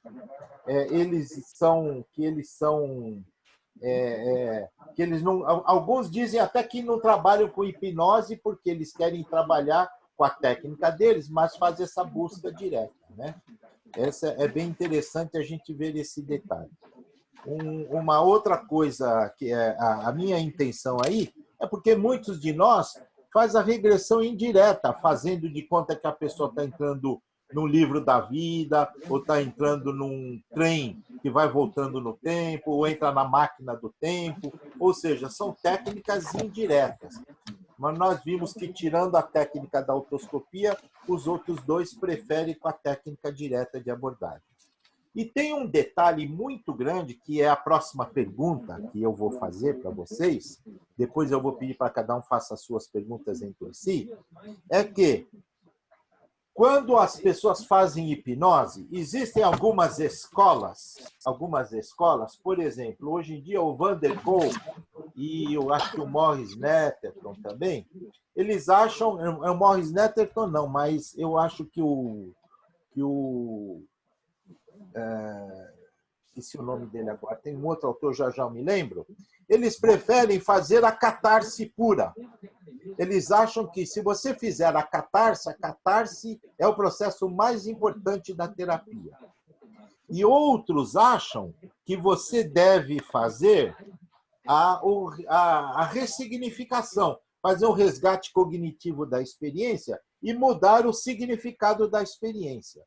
alguns dizem até que não trabalham com hipnose porque eles querem trabalhar com a técnica deles, mas fazem essa busca direta, né? Essa é bem interessante a gente ver esse detalhe. Uma outra coisa que é a minha intenção aí é porque muitos de nós faz a regressão indireta, fazendo de conta que a pessoa está entrando num livro da vida, ou está entrando num trem que vai voltando no tempo, ou entra na máquina do tempo, ou seja, são técnicas indiretas. Mas nós vimos que, tirando a técnica da autoscopia, os outros dois preferem com a técnica direta de abordagem. E tem um detalhe muito grande, que é a próxima pergunta que eu vou fazer para vocês, depois eu vou pedir para cada um faça as suas perguntas entre si, é que, quando as pessoas fazem hipnose, existem algumas escolas, por exemplo, hoje em dia o Van der Kolk e eu acho que o Morris Netterton também, eles acham, é o Morris Netterton não, mas eu acho que esqueci o nome dele agora, tem um outro autor, já eu me lembro, eles preferem fazer a catarse pura. Eles acham que, se você fizer a catarse é o processo mais importante da terapia. E outros acham que você deve fazer a ressignificação, fazer um resgate cognitivo da experiência e mudar o significado da experiência.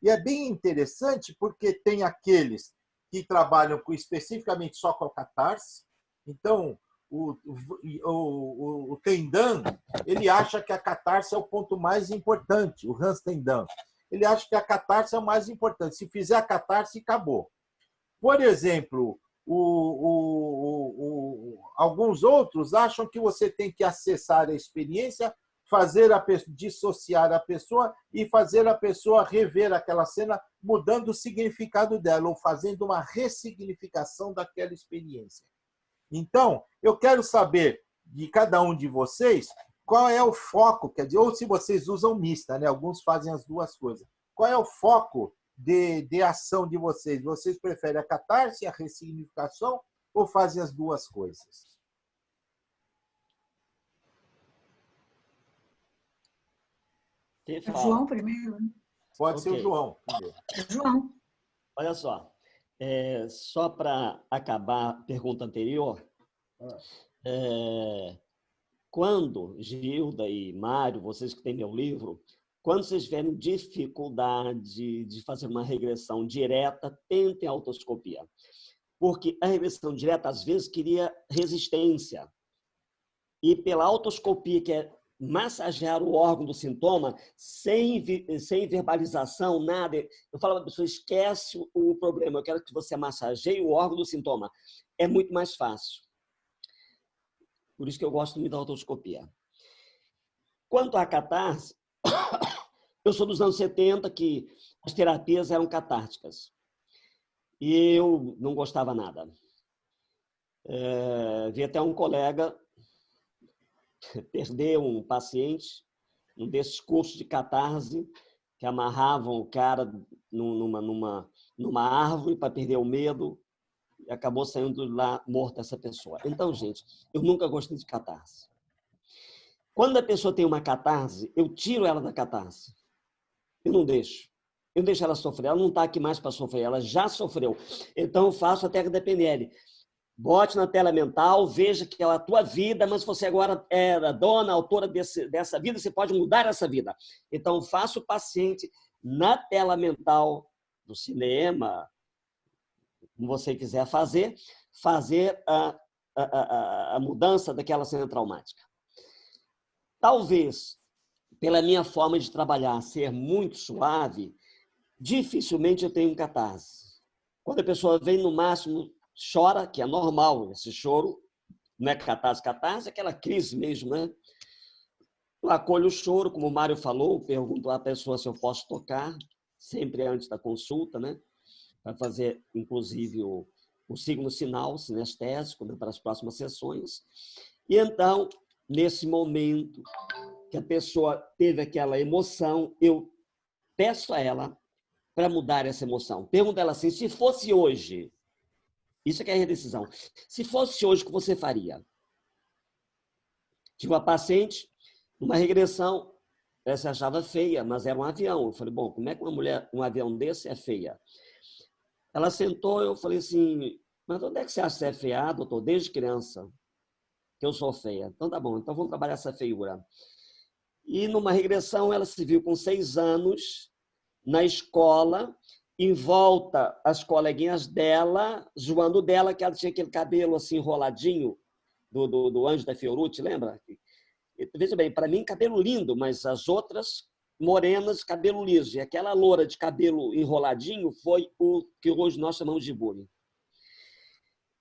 E é bem interessante porque tem aqueles que trabalham especificamente só com a catarse, Então, o Tendan, ele acha que a catarse é o ponto mais importante, o Hans Tendan. Ele acha que a catarse é o mais importante. Se fizer a catarse, acabou. Por exemplo, alguns outros acham que você tem que acessar a experiência, dissociar a pessoa e fazer a pessoa rever aquela cena, mudando o significado dela, ou fazendo uma ressignificação daquela experiência. Então, eu quero saber de cada um de vocês qual é o foco, quer dizer, ou se vocês usam mista, né? Alguns fazem as duas coisas. Qual é o foco de ação de vocês? Vocês preferem a catarse, a ressignificação, ou fazem as duas coisas? João primeiro. Pode ser o João primeiro. João. Olha só, só para acabar a pergunta anterior, quando, Gilda e Mário, vocês que têm meu livro, quando vocês tiverem dificuldade de fazer uma regressão direta, tentem a autoscopia. Porque a regressão direta, às vezes, cria resistência. E pela autoscopia, que é massagear o órgão do sintoma, sem verbalização, nada. Eu falo para a pessoa, esquece o problema, eu quero que você massageie o órgão do sintoma. É muito mais fácil. Por isso que eu gosto muito da autoscopia. Quanto à catarse, eu sou dos anos 70, que as terapias eram catárticas. E eu não gostava nada. Vi até um colega perder um paciente, um desses cursos de catarse, que amarravam o cara numa árvore para perder o medo, e acabou saindo lá morta essa pessoa. Então, gente, eu nunca gostei de catarse. Quando a pessoa tem uma catarse, eu tiro ela da catarse. Eu não deixo. Eu deixo ela sofrer. Ela não está aqui mais para sofrer, ela já sofreu. Então, eu faço a técnica da PNL. Bote na tela mental, veja que é a tua vida, mas você agora é a dona, a autora dessa vida, você pode mudar essa vida. Então, faça o paciente na tela mental do cinema, como você quiser fazer a mudança daquela cena traumática. Talvez, pela minha forma de trabalhar ser muito suave, dificilmente eu tenho catarse. Quando a pessoa vem, no máximo, chora, que é normal esse choro, não é catarse, é aquela crise mesmo, né? Eu acolho o choro, como o Mário falou, pergunto à pessoa se eu posso tocar, sempre antes da consulta, né? Para fazer, inclusive, o signo sinal sinestésico, né? Para as próximas sessões. E então, nesse momento que a pessoa teve aquela emoção, eu peço a ela para mudar essa emoção. Pergunto a ela assim, se fosse hoje, isso que é a redecisão. Se fosse hoje, o que você faria? Tive uma paciente, numa regressão, ela se achava feia, mas era um avião. Eu falei, bom, como é que uma mulher, um avião desse é feia? Ela sentou, eu falei assim, mas onde é que você acha que você é feia? Ah, doutor, desde criança que eu sou feia. Então tá bom, então vamos trabalhar essa feiura. E numa regressão, ela se viu com 6 anos, na escola, em volta as coleguinhas dela, zoando dela, que ela tinha aquele cabelo assim enroladinho do Anjo da Fiorucci, lembra? Veja bem, para mim, cabelo lindo, mas as outras morenas, cabelo liso. E aquela loura de cabelo enroladinho foi o que hoje nós chamamos de bullying.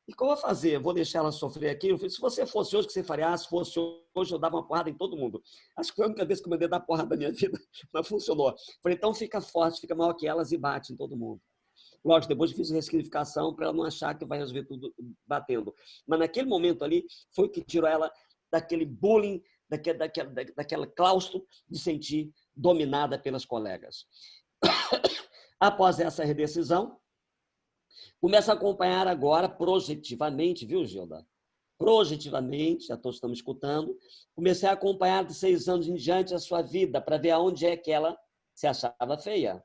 E como eu vou fazer? Vou deixar ela sofrer aqui? Eu falei, se você fosse hoje, o que você faria? Ah, se fosse hoje, eu dava uma porrada em todo mundo. Acho que foi a única vez que eu mandei dar porrada na minha vida, mas funcionou. Falei, então fica forte, fica maior que elas e bate em todo mundo. Lógico, depois eu fiz ressignificação para ela não achar que vai resolver tudo batendo. Mas naquele momento ali, foi o que tirou ela daquele bullying, daquela claustro de sentir dominada pelas colegas. Após essa redecisão, começa a acompanhar agora projetivamente, viu, Gilda? Projetivamente, já todos estamos escutando, comecei a acompanhar de 6 anos em diante a sua vida, para ver aonde é que ela se achava feia.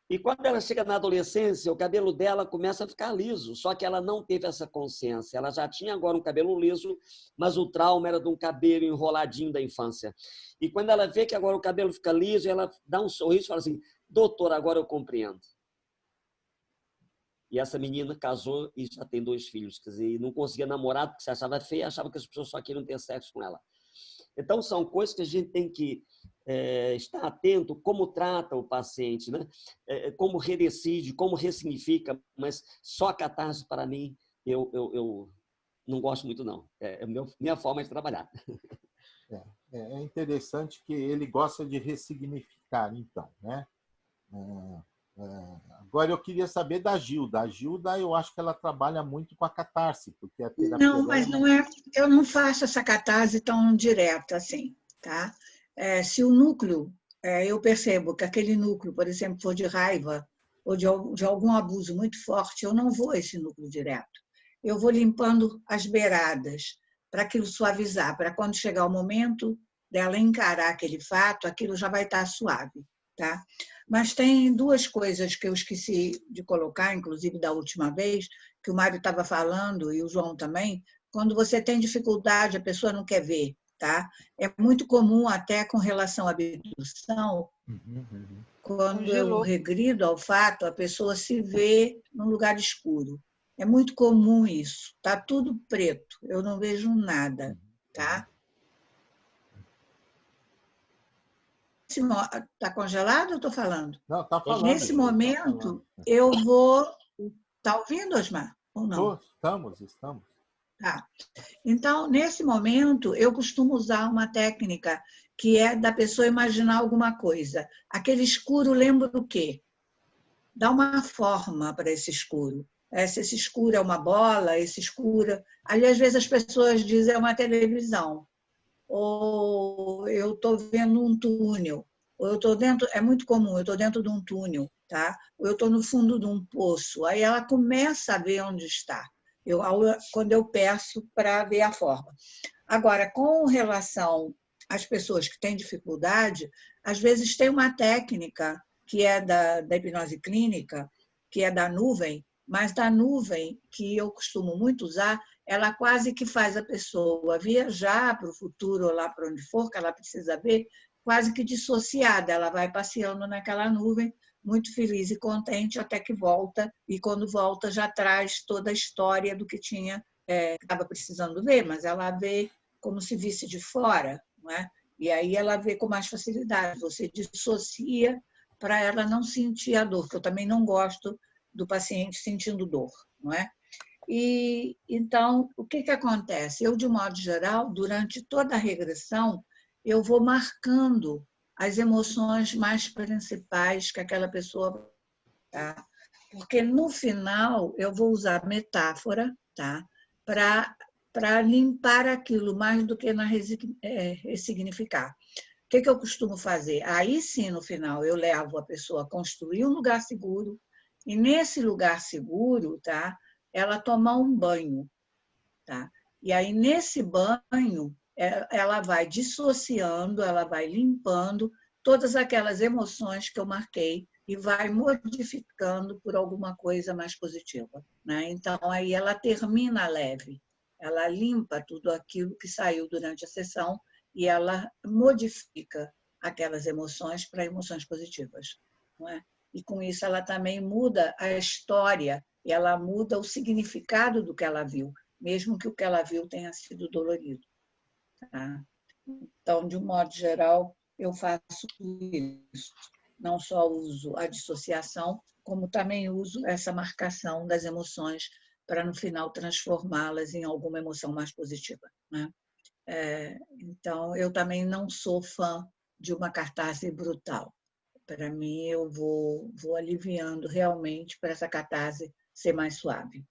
E quando ela chega na adolescência, o cabelo dela começa a ficar liso, só que ela não teve essa consciência. Ela já tinha agora um cabelo liso, mas o trauma era de um cabelo enroladinho da infância. E quando ela vê que agora o cabelo fica liso, ela dá um sorriso e fala assim, doutor, agora eu compreendo. E essa menina casou e já tem 2 filhos. Quer dizer, não conseguia namorar porque se achava feia, achava que as pessoas só queriam ter sexo com ela. Então, são coisas que a gente tem que estar atento, como trata o paciente, né? Como redecide, como ressignifica, mas só a catarse, para mim, eu não gosto muito, não. É a minha forma de trabalhar. É interessante que ele gosta de ressignificar, então, né? Agora eu queria saber da Gilda. A Gilda, eu acho que ela trabalha muito com a catarse, porque a terapia Não, dela mas não é. Eu não faço essa catarse tão direta assim, tá? Se o núcleo, eu percebo que aquele núcleo, por exemplo, for de raiva ou de algum abuso muito forte, eu não vou a esse núcleo direto. Eu vou limpando as beiradas para aquilo suavizar, para quando chegar o momento dela encarar aquele fato, aquilo já vai estar suave, tá? Mas tem 2 coisas que eu esqueci de colocar, inclusive da última vez, que o Mário estava falando e o João também. Quando você tem dificuldade, a pessoa não quer ver, tá? É muito comum até com relação à abdução, quando eu regrido ao fato, a pessoa se vê num lugar escuro. É muito comum isso. Tá tudo preto, eu não vejo nada, tá? Está congelado ou estou falando? Não, está falando. Nesse momento, eu vou... Está ouvindo, Osmar? Ou não? Estamos. Tá. Então, nesse momento, eu costumo usar uma técnica que é da pessoa imaginar alguma coisa. Aquele escuro lembra o quê? Dá uma forma para esse escuro. Se esse escuro é uma bola, esse escuro... Ali, às vezes, as pessoas dizem é uma televisão. Ou eu estou vendo um túnel. Ou eu estou dentro... É muito comum, eu estou dentro de um túnel, tá? Ou eu estou no fundo de um poço. Aí ela começa a ver onde está. Quando eu peço para ver a forma. Agora, com relação às pessoas que têm dificuldade, às vezes tem uma técnica que é da hipnose clínica, que é da nuvem, mas da nuvem, que eu costumo muito usar, ela quase que faz a pessoa viajar para o futuro ou lá para onde for que ela precisa ver, quase que dissociada. Ela vai passeando naquela nuvem, muito feliz e contente, até que volta, e quando volta já traz toda a história do que tinha, que estava precisando ver, mas ela vê como se visse de fora, não é? E aí ela vê com mais facilidade, você dissocia para ela não sentir a dor, que eu também não gosto do paciente sentindo dor, não é? E então, o que acontece? Eu, de modo geral, durante toda a regressão, eu vou marcando as emoções mais principais que aquela pessoa... Tá? Porque, no final, eu vou usar metáfora, tá? Para limpar aquilo mais do que ressignificar. O que eu costumo fazer? Aí sim, no final, eu levo a pessoa a construir um lugar seguro, e nesse lugar seguro, tá? Ela tomar um banho. Tá? E aí, nesse banho, ela vai dissociando, ela vai limpando todas aquelas emoções que eu marquei e vai modificando por alguma coisa mais positiva, né? Então, aí ela termina leve, ela limpa tudo aquilo que saiu durante a sessão e ela modifica aquelas emoções para emoções positivas, não é? E com isso ela também muda a história, e ela muda o significado do que ela viu, mesmo que o que ela viu tenha sido dolorido. Tá? Então, de um modo geral, eu faço isso. Não só uso a dissociação, como também uso essa marcação das emoções para, no final, transformá-las em alguma emoção mais positiva, né? Então, eu também não sou fã de uma catarse brutal. Para mim, eu vou aliviando realmente para essa catarse ser mais suave.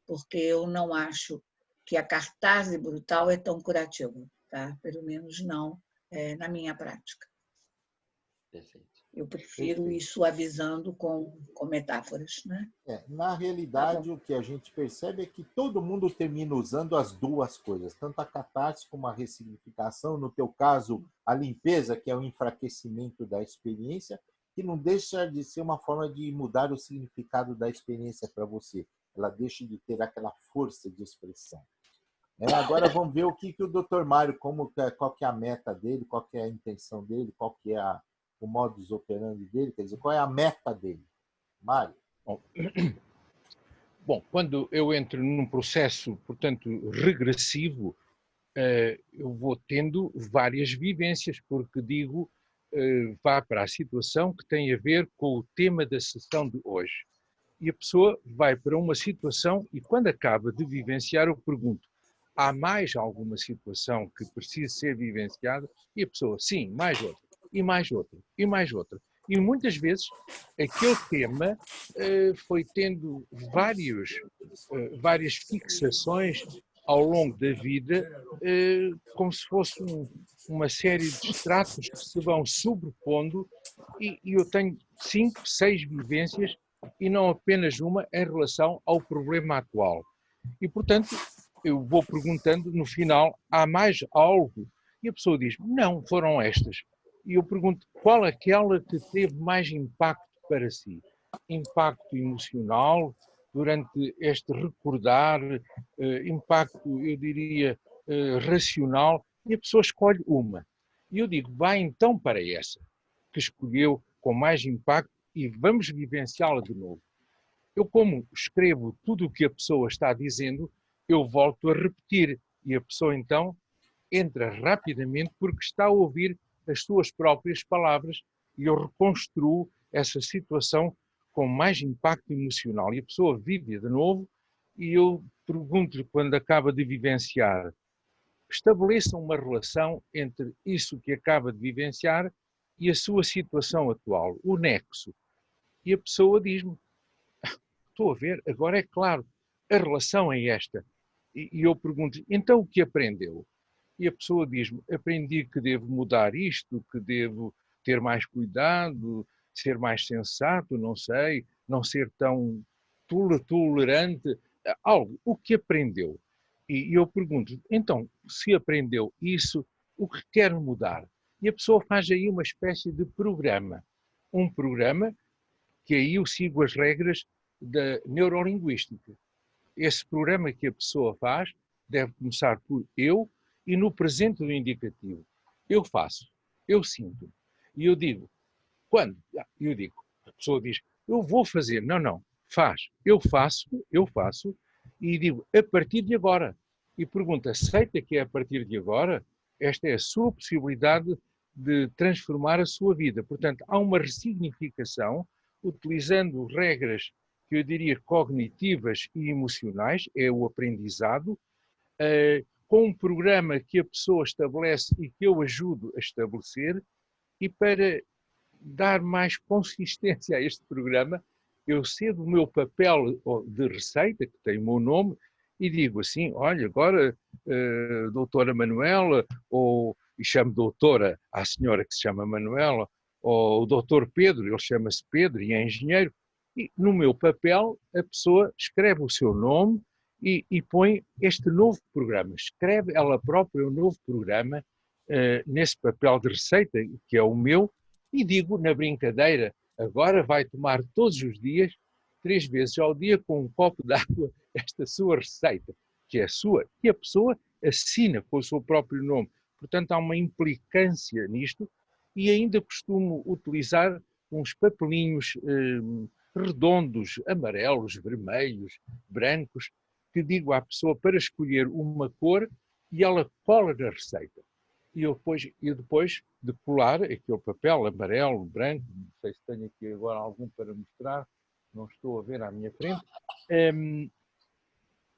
Porque eu não acho que a catarse brutal é tão curativa, tá? Pelo menos não na minha prática. Perfeito. Eu prefiro ir suavizando com metáforas, né? Na realidade, o que a gente percebe é que todo mundo termina usando as 2 coisas, tanto a catarse como a ressignificação, no teu caso, a limpeza, que é o enfraquecimento da experiência, que não deixa de ser uma forma de mudar o significado da experiência para você. Ela deixa de ter aquela força de expressão. Agora vamos ver o que o Dr. Mário, qual que é a meta dele, qual que é a intenção dele, qual que é o modus operandi dele, quer dizer, qual é a meta dele. Mário? Bom, Bom, quando eu entro num processo, portanto, regressivo, eu vou tendo várias vivências, porque digo, vá para a situação que tem a ver com o tema da sessão de hoje. E a pessoa vai para uma situação e quando acaba de vivenciar, eu pergunto, há mais alguma situação que precise ser vivenciada? E a pessoa, sim, mais outra, e mais outra, e mais outra. E muitas vezes aquele tema foi tendo várias fixações ao longo da vida, como se fosse uma série de estratos que se vão sobrepondo e eu tenho 5, 6 vivências e não apenas uma em relação ao problema atual. E, portanto, eu vou perguntando no final, há mais algo? E a pessoa diz, não, foram estas. E eu pergunto, qual aquela que teve mais impacto para si? Impacto emocional, durante este recordar, impacto, eu diria, racional, e a pessoa escolhe uma. E eu digo, vai então para essa, que escolheu com mais impacto e vamos vivenciá-la de novo. Eu, como escrevo tudo o que a pessoa está dizendo, eu volto a repetir e a pessoa então entra rapidamente porque está a ouvir as suas próprias palavras e eu reconstruo essa situação com mais impacto emocional. E a pessoa vive de novo e eu pergunto-lhe quando acaba de vivenciar, estabeleça uma relação entre isso que acaba de vivenciar e a sua situação atual, o nexo. E a pessoa diz-me, estou a ver, agora é claro, a relação é esta. E eu pergunto, então o que aprendeu? E a pessoa diz-me, aprendi que devo mudar isto, que devo ter mais cuidado, ser mais sensato, não sei, não ser tão tolerante, algo, o que aprendeu? E eu pergunto, então, se aprendeu isso, o que quer mudar? E a pessoa faz aí uma espécie de programa. Um programa que aí eu sigo as regras da neurolinguística. Esse programa que a pessoa faz deve começar por eu e no presente do indicativo. Eu faço, eu sinto. E eu digo, quando? Eu digo, a pessoa diz, eu vou fazer. Não, não, faz. Eu faço e digo, a partir de agora. E pergunta, aceita que é a partir de agora? Esta é a sua possibilidade de transformar a sua vida. Portanto, há uma ressignificação utilizando regras que eu diria cognitivas e emocionais, é o aprendizado, com um programa que a pessoa estabelece e que eu ajudo a estabelecer, e para dar mais consistência a este programa, eu cedo o meu papel de receita, que tem o meu nome, e digo assim, olha, agora, doutora Manuela, e chamo doutora à senhora que se chama Manuela, ou o doutor Pedro, ele chama-se Pedro e é engenheiro, e no meu papel a pessoa escreve o seu nome e põe este novo programa, escreve ela própria o novo programa nesse papel de receita, que é o meu, e digo na brincadeira, agora vai tomar todos os dias, 3 vezes ao dia, com um copo de água, esta sua receita, que é sua, e a pessoa assina com o seu próprio nome. Portanto, há uma implicância nisto, e ainda costumo utilizar uns papelinhos redondos, amarelos, vermelhos, brancos, que digo à pessoa para escolher uma cor e ela cola na receita. E eu depois de colar aquele papel amarelo, branco, não sei se tenho aqui agora algum para mostrar, não estou a ver à minha frente,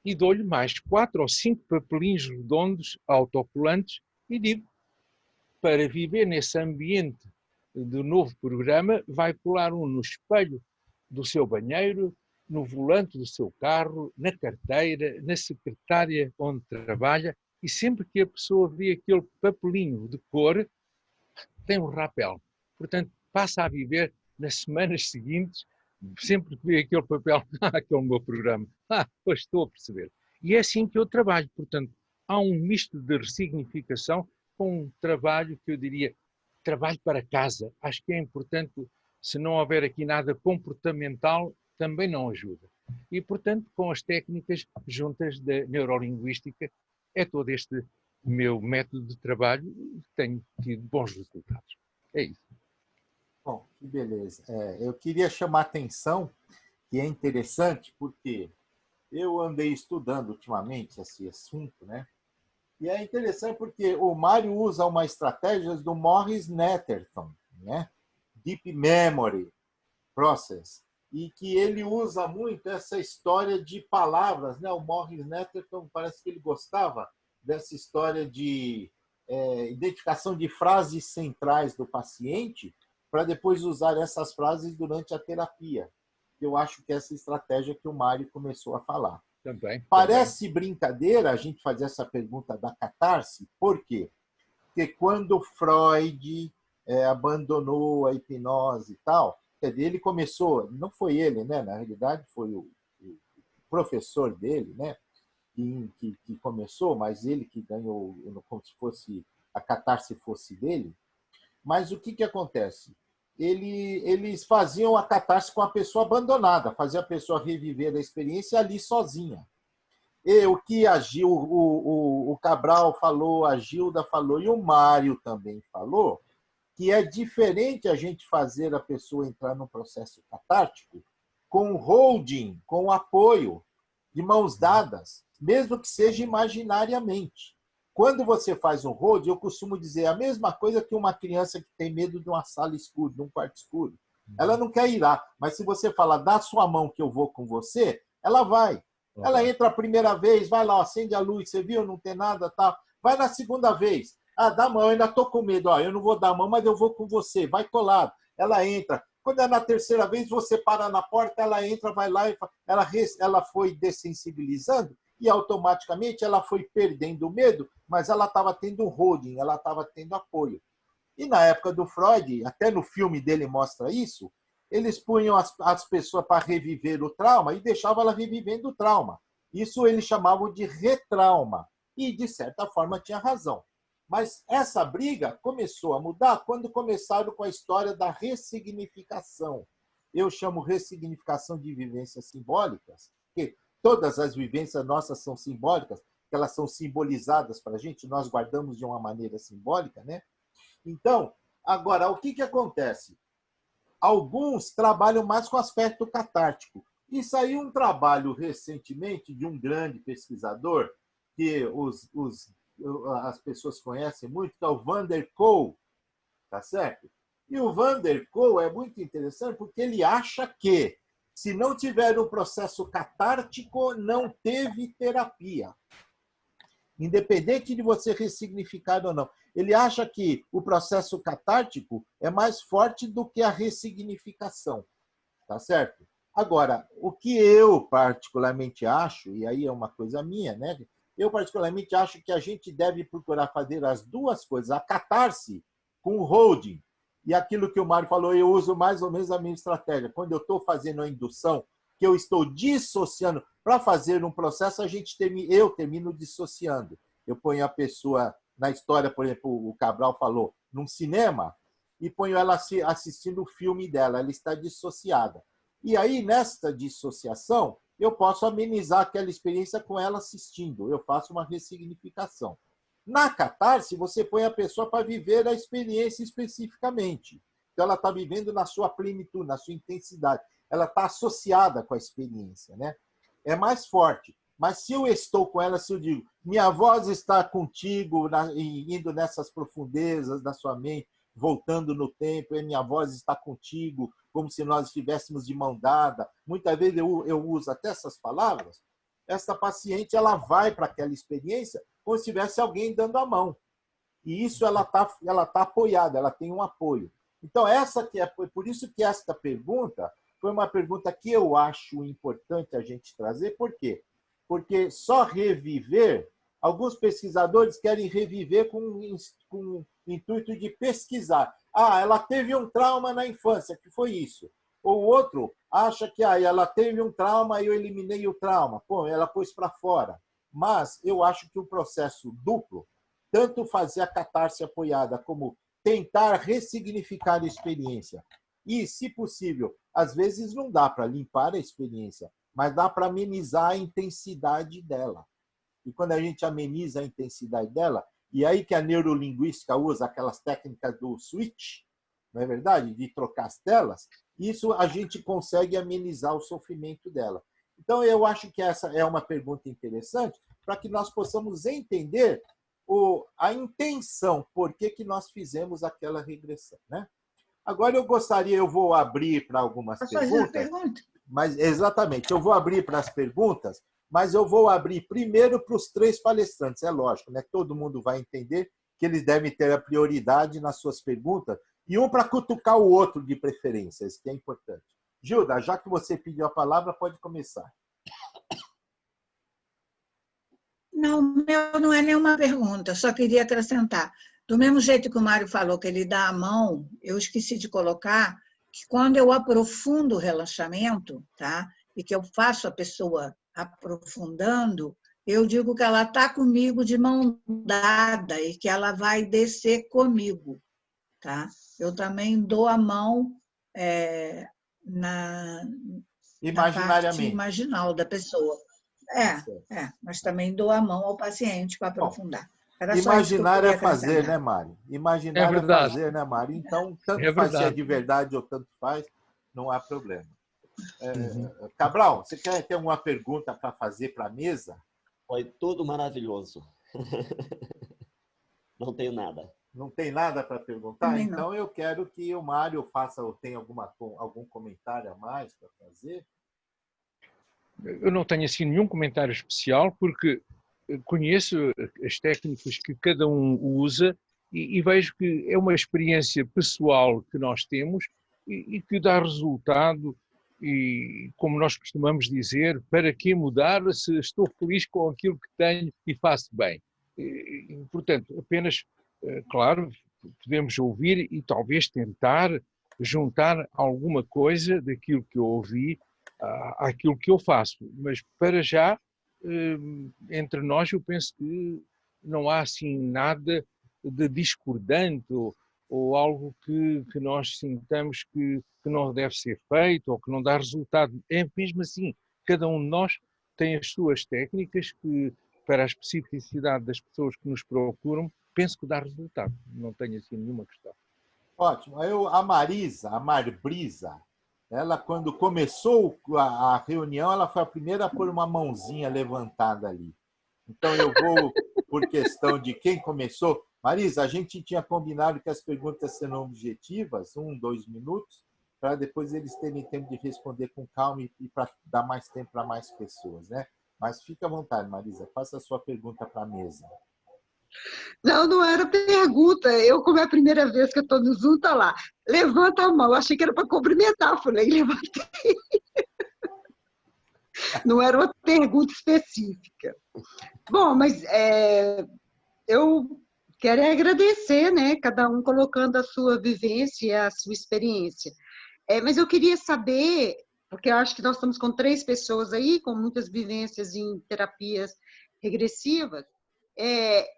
e dou-lhe mais 4 ou 5 papelinhos redondos autocolantes e digo, para viver nesse ambiente do novo programa, vai colar um no espelho do seu banheiro, no volante do seu carro, na carteira, na secretária onde trabalha, e sempre que a pessoa vê aquele papelinho de cor, tem um rapel. Portanto, passa a viver nas semanas seguintes, sempre que vê aquele papel, aquele meu programa, pois estou a perceber. E é assim que eu trabalho. Portanto, há um misto de ressignificação com um trabalho que eu diria, trabalho para casa. Acho que é importante, se não houver aqui nada comportamental, também não ajuda. E, portanto, com as técnicas juntas da neurolinguística, é todo este meu método de trabalho e tenho tido bons resultados. É isso. Bom, que beleza. Eu queria chamar a atenção, que é interessante, porque eu andei estudando ultimamente esse assunto, né? E é interessante porque o Mário usa uma estratégia do Morris Netterton, né? Deep Memory Process, e que ele usa muito essa história de palavras, né? O Morris Netterton parece que ele gostava dessa história de identificação de frases centrais do paciente para depois usar essas frases durante a terapia. Eu acho que essa estratégia que o Mário começou a falar. Parece brincadeira a gente fazer essa pergunta da catarse, por quê? Porque quando Freud abandonou a hipnose e tal, quer dizer, ele começou, não foi ele, né? Na realidade foi o professor dele, né? Que começou, mas ele que ganhou, como se fosse a catarse fosse dele. Mas o que acontece? Eles faziam a catarse com a pessoa abandonada, fazia a pessoa reviver a experiência ali sozinha. E o que o Cabral falou, a Gilda falou e o Mário também falou, que é diferente a gente fazer a pessoa entrar no processo catártico com holding, com apoio, de mãos dadas, mesmo que seja imaginariamente. Quando você faz um holding, eu costumo dizer a mesma coisa que uma criança que tem medo de uma sala escura, de um quarto escuro. Ela não quer ir lá, mas se você falar, dá sua mão que eu vou com você, ela vai. Ela entra a primeira vez, vai lá, acende a luz, você viu, não tem nada, tá? Vai na segunda vez. Ah, dá a mão, eu ainda estou com medo. Eu não vou dar a mão, mas eu vou com você. Vai colado. Ela entra. Quando é na terceira vez, você para na porta, ela entra, vai lá, ela foi dessensibilizando e automaticamente ela foi perdendo o medo, mas ela estava tendo um holding, ela estava tendo apoio. E na época do Freud, até no filme dele mostra isso, eles punham as pessoas para reviver o trauma e deixavam ela revivendo o trauma. Isso eles chamavam de retrauma. E, de certa forma, tinha razão. Mas essa briga começou a mudar quando começaram com a história da ressignificação. Eu chamo ressignificação de vivências simbólicas, porque todas as vivências nossas são simbólicas, elas são simbolizadas para a gente, nós guardamos de uma maneira simbólica, né? Então, agora, o que acontece? Alguns trabalham mais com o aspecto catártico. E saiu um trabalho recentemente de um grande pesquisador, que as pessoas conhecem muito, que é o Van der Kolk, tá certo? E o Van der Kolk é muito interessante porque ele acha que, se não tiver um processo catártico, não teve terapia. Independente de você ressignificar ou não. Ele acha que o processo catártico é mais forte do que a ressignificação. Tá certo? Agora, o que eu particularmente acho, e aí é uma coisa minha, né? Eu particularmente acho que a gente deve procurar fazer as duas coisas, a catarse com o holding. E aquilo que o Mário falou, eu uso mais ou menos a minha estratégia. Quando eu estou fazendo a indução, que eu estou dissociando, para fazer um processo, eu termino dissociando. Eu ponho a pessoa na história, por exemplo, o Cabral falou, num cinema, e ponho ela assistindo o filme dela, ela está dissociada. E aí, nesta dissociação, eu posso amenizar aquela experiência com ela assistindo, eu faço uma ressignificação. Na catarse, você põe a pessoa para viver a experiência especificamente. Então, ela está vivendo na sua plenitude, na sua intensidade. Ela está associada com a experiência, né? É mais forte. Mas se eu estou com ela, se eu digo, minha voz está contigo, indo nessas profundezas da sua mente, voltando no tempo, e minha voz está contigo, como se nós estivéssemos de mão dada. Muitas vezes eu uso até essas palavras. Essa paciente ela vai para aquela experiência como se tivesse alguém dando a mão. E isso ela tá apoiada, ela tem um apoio. Então, por isso que esta pergunta foi uma pergunta que eu acho importante a gente trazer. Por quê? Porque só reviver, alguns pesquisadores querem reviver com o intuito de pesquisar. Ah, ela teve um trauma na infância, que foi isso. Ou o outro acha que ela teve um trauma e eu eliminei o trauma. Pô, ela pôs para fora. Mas eu acho que o processo duplo, tanto fazer a catarse apoiada, como tentar ressignificar a experiência. E, se possível, às vezes não dá para limpar a experiência, mas dá para amenizar a intensidade dela. E quando a gente ameniza a intensidade dela, e aí que a neurolinguística usa aquelas técnicas do switch, não é verdade? De trocar as telas, isso a gente consegue amenizar o sofrimento dela. Então, eu acho que essa é uma pergunta interessante para que nós possamos entender a intenção, por que nós fizemos aquela regressão, né? Agora eu vou abrir para algumas Posso fazer uma perguntas, pergunta? mas exatamente, eu vou abrir para as perguntas, mas eu vou abrir primeiro para os 3 palestrantes, é lógico, né? Todo mundo vai entender que eles devem ter a prioridade nas suas perguntas, e um para cutucar o outro de preferência, isso que é importante. Gilda, já que você pediu a palavra, pode começar. Não, meu não é nenhuma pergunta, só queria acrescentar. Do mesmo jeito que o Mário falou que ele dá a mão, eu esqueci de colocar que quando eu aprofundo o relaxamento, tá? E que eu faço a pessoa aprofundando, eu digo que ela está comigo de mão dada e que ela vai descer comigo, tá? Eu também dou a mão na parte Imaginariamente. imaginal da pessoa. Mas também dou a mão ao paciente para Bom, aprofundar. Era só isso que eu imaginar queria é fazer, acrescentar. né, Mário? É Imaginar é verdade, fazer, né, Mário? Então, tanto é faz se é verdade. de verdade ou tanto faz, não há problema. Uhum. Cabral, você quer ter alguma pergunta para fazer para a mesa? Foi tudo maravilhoso. Não tenho nada. Não tem nada para perguntar? Também não. Então, eu quero que o Mário faça, ou tenha algum comentário a mais para fazer. Eu não tenho assim nenhum comentário especial, porque conheço as técnicas que cada um usa e vejo que é uma experiência pessoal que nós temos e que dá resultado. E, como nós costumamos dizer, para que mudar se estou feliz com aquilo que tenho e faço bem? Portanto, apenas, claro, podemos ouvir e talvez tentar juntar alguma coisa daquilo que eu ouvi àquilo que eu faço, mas para já, entre nós, eu penso que não há assim nada de discordante ou algo que nós sintamos que não deve ser feito ou que não dá resultado. É mesmo assim, cada um de nós tem as suas técnicas que, para a especificidade das pessoas que nos procuram, penso que dá resultado. Não tenho assim nenhuma questão. Ótimo. A Marisa, a Marbrisa, ela, quando começou a reunião, ela foi a primeira a pôr uma mãozinha levantada ali. Então, eu vou, por questão de quem começou. Marisa, a gente tinha combinado que as perguntas serão objetivas, 2 minutos, para depois eles terem tempo de responder com calma e para dar mais tempo para mais pessoas, né? Mas fica à vontade, Marisa, faça a sua pergunta para a mesa. Não, não era pergunta. Eu, como é a primeira vez que eu estou no Zoom, tá lá. Levanta a mão. Achei que era para cumprimentar. Falei, levantei. Não era uma pergunta específica. Bom, mas eu quero agradecer, né? Cada um colocando a sua vivência, a sua experiência. Mas eu queria saber, porque eu acho que nós estamos com 3 pessoas aí, com muitas vivências em terapias regressivas.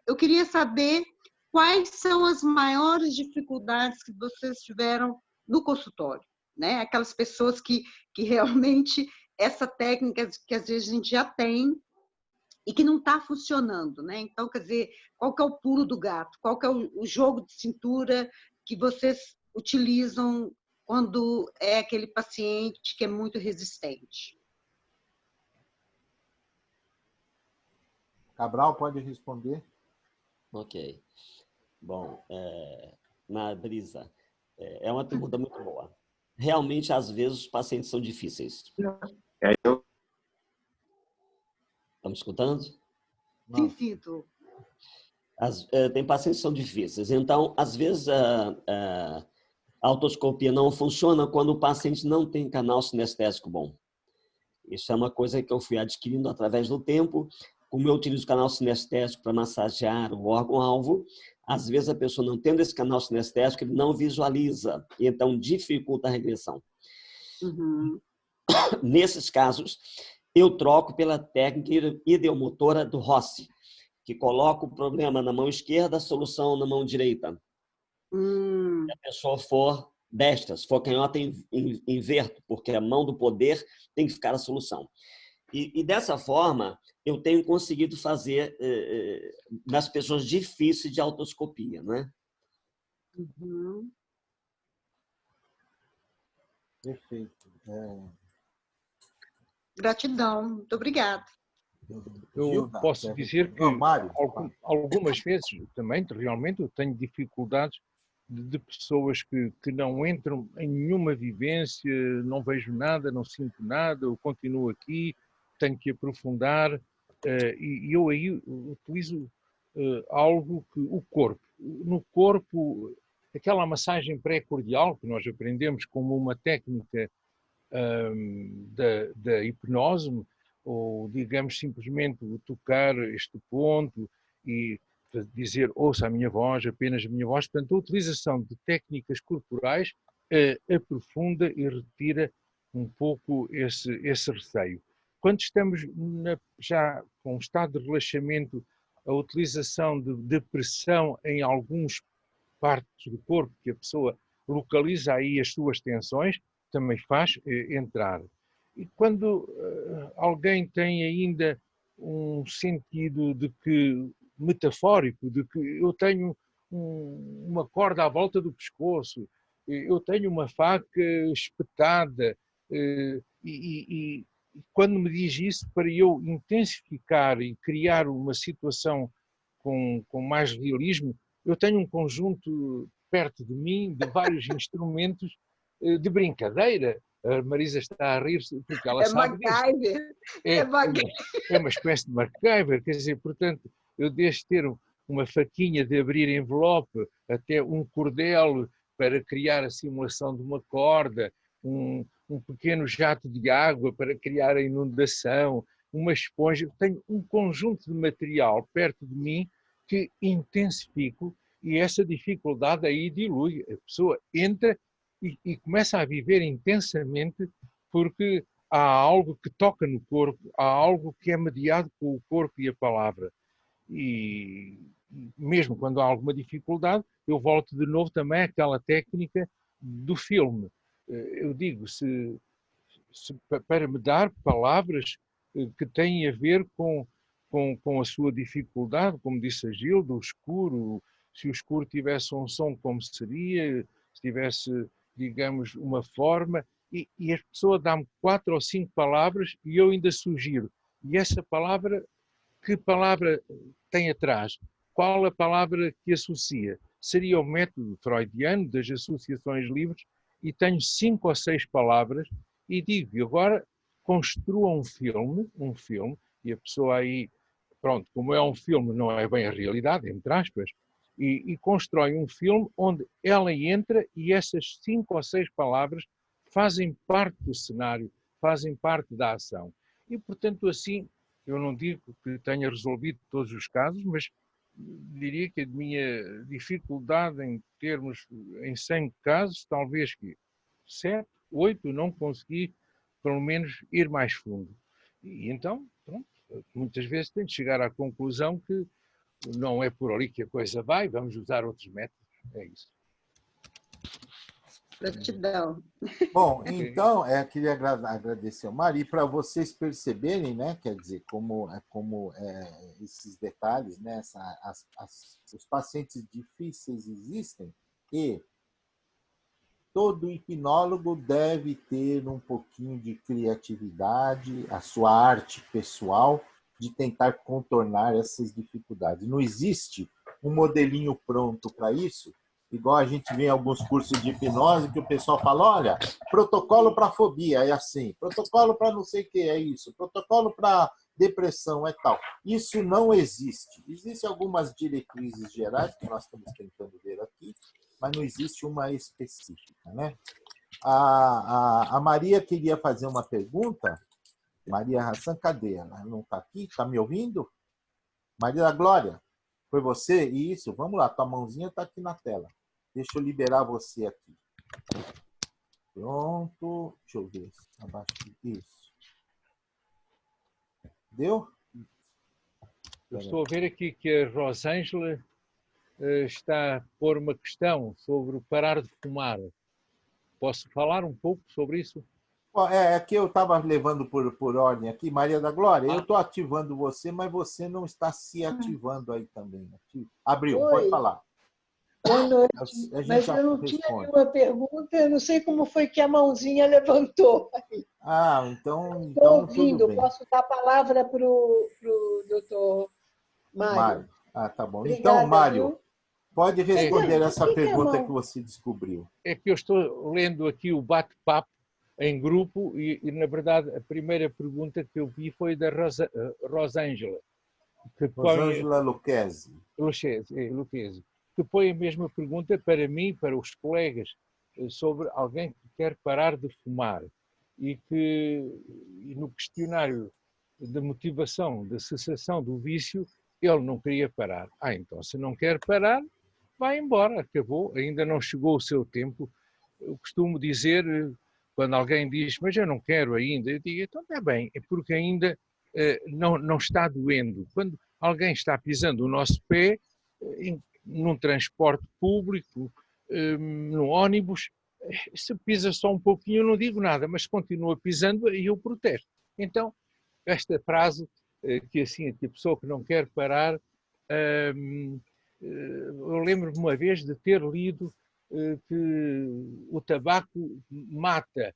Eu queria saber quais são as maiores dificuldades que vocês tiveram no consultório, né? Aquelas pessoas que realmente essa técnica que às vezes a gente já tem e que não está funcionando, né? Então, quer dizer, qual que é o pulo do gato? Qual que é o jogo de cintura que vocês utilizam quando é aquele paciente que é muito resistente? Cabral, pode responder? Ok. Bom, Marbrisa, é uma pergunta muito boa. Realmente, às vezes, os pacientes são difíceis. Estamos escutando? Sim, sinto. Tem pacientes que são difíceis. Então, às vezes, a autoscopia não funciona quando o paciente não tem canal sinestésico bom. Isso é uma coisa que eu fui adquirindo através do tempo. Como eu utilizo o canal sinestésico para massagear o órgão-alvo, às vezes a pessoa não tendo esse canal sinestésico, ele não visualiza, e então dificulta a regressão. Uhum. Nesses casos, eu troco pela técnica ideomotora do Rossi, que coloca o problema na mão esquerda, a solução na mão direita. Se a pessoa for destra, se for canhota, inverto, porque a mão do poder tem que ficar a solução. E dessa forma, eu tenho conseguido fazer nas pessoas difíceis de autoscopia, não é? Uhum. Perfeito. Gratidão, muito obrigada. Eu posso dizer que algumas vezes também, realmente, eu tenho dificuldades de pessoas que não entram em nenhuma vivência, não vejo nada, não sinto nada, eu continuo aqui, tenho que aprofundar, e eu aí utilizo algo que o corpo. No corpo, aquela massagem pré-cordial que nós aprendemos como uma técnica da hipnose, ou digamos simplesmente tocar este ponto e dizer ouça a minha voz, apenas a minha voz. Portanto, a utilização de técnicas corporais aprofunda e retira um pouco esse receio. Quando estamos já com um estado de relaxamento, a utilização de pressão em algumas partes do corpo, que a pessoa localiza aí as suas tensões, também faz entrar. E quando alguém tem ainda um sentido de que metafórico, de que eu tenho uma corda à volta do pescoço, eu tenho uma faca espetada, e quando me diz isso, para eu intensificar e criar uma situação com mais realismo, eu tenho um conjunto perto de mim de vários instrumentos de brincadeira. A Marisa está a rir-se porque ela sabe MacGyver. É uma espécie de MacGyver, quer dizer, portanto, eu deixo ter uma faquinha de abrir envelope, até um cordel para criar a simulação de uma corda, um pequeno jato de água para criar a inundação, uma esponja. Tenho um conjunto de material perto de mim que intensifico e essa dificuldade aí dilui. A pessoa entra e começa a viver intensamente porque há algo que toca no corpo, há algo que é mediado com o corpo e a palavra. E mesmo quando há alguma dificuldade, eu volto de novo também àquela técnica do filme. Eu digo, para me dar palavras que têm a ver com a sua dificuldade, como disse a Gilda, o escuro, se o escuro tivesse um som, como seria, se tivesse, digamos, uma forma, e a pessoa dá-me 4 ou 5 palavras e eu ainda sugiro. E essa palavra, que palavra tem atrás? Qual a palavra que associa? Seria o método freudiano das associações livres e tenho 5 ou 6 palavras e digo, agora construa um filme, e a pessoa aí, pronto, como é um filme, não é bem a realidade, entre aspas, e constrói um filme onde ela entra e essas 5 ou 6 palavras fazem parte do cenário, fazem parte da ação. E, portanto, assim, eu não digo que tenha resolvido todos os casos, mas diria que a minha dificuldade em termos, em 100 casos, talvez que 7, 8, não consegui, pelo menos, ir mais fundo. E então, pronto, muitas vezes tenho de chegar à conclusão que não é por ali que a coisa vai, vamos usar outros métodos, é isso. Gratidão. Bom, então, queria agradecer ao Mari, para vocês perceberem, né, quer dizer, como esses detalhes, né, os pacientes difíceis existem e todo hipnólogo deve ter um pouquinho de criatividade, a sua arte pessoal, de tentar contornar essas dificuldades. Não existe um modelinho pronto para isso, igual a gente vê em alguns cursos de hipnose que o pessoal fala, olha, protocolo para fobia é assim, protocolo para não sei o que é isso, protocolo para depressão é tal. Isso não existe. Existem algumas diretrizes gerais que nós estamos tentando ver aqui, mas não existe uma específica, né? A Maria queria fazer uma pergunta. Maria Hassan, cadê ela? Não está aqui? Está me ouvindo? Maria da Glória, foi você? Isso, vamos lá, tua mãozinha está aqui na tela. Deixa eu liberar você aqui. Pronto. Deixa eu ver. Abaixo. Isso. Deu? Eu estou a ver aqui que a Rosângela está a pôr uma questão sobre o parar de fumar. Posso falar um pouco sobre isso? É que eu estava levando por ordem aqui. Maria da Glória, eu estou ativando você, mas você não está se ativando aí também. Abriu, Oi. pode falar. Boa noite. Mas eu não tinha nenhuma pergunta, eu não sei como foi que a mãozinha levantou. Então estou ouvindo, tudo bem. posso dar a palavra para o doutor Mário. Tá bom. Obrigada, então, Mário, viu? pode responder essa pergunta que você descobriu. É que eu estou lendo aqui o bate-papo em grupo e, na verdade, a primeira pergunta que eu vi foi da Rosângela. Rosângela Lucchesi, que põe a mesma pergunta para mim, para os colegas, sobre alguém que quer parar de fumar e no questionário de motivação, de cessação do vício, ele não queria parar. Então, se não quer parar, vai embora, acabou, ainda não chegou o seu tempo. Eu costumo dizer, quando alguém diz, mas eu não quero ainda, eu digo, então está bem, é porque ainda não está doendo. Quando alguém está pisando o nosso pé, num transporte público, num ônibus, se pisa só um pouquinho, eu não digo nada, mas continua pisando e eu protesto. Então, esta frase, que assim, a pessoa que não quer parar, eu lembro-me uma vez de ter lido que o tabaco mata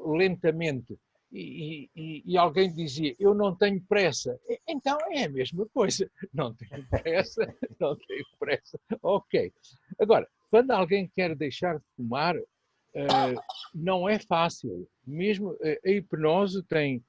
lentamente. E alguém dizia, eu não tenho pressa. Então é a mesma coisa. Não tenho pressa, não tenho pressa. Ok. Agora, quando alguém quer deixar de fumar, não é fácil. Mesmo a hipnose tem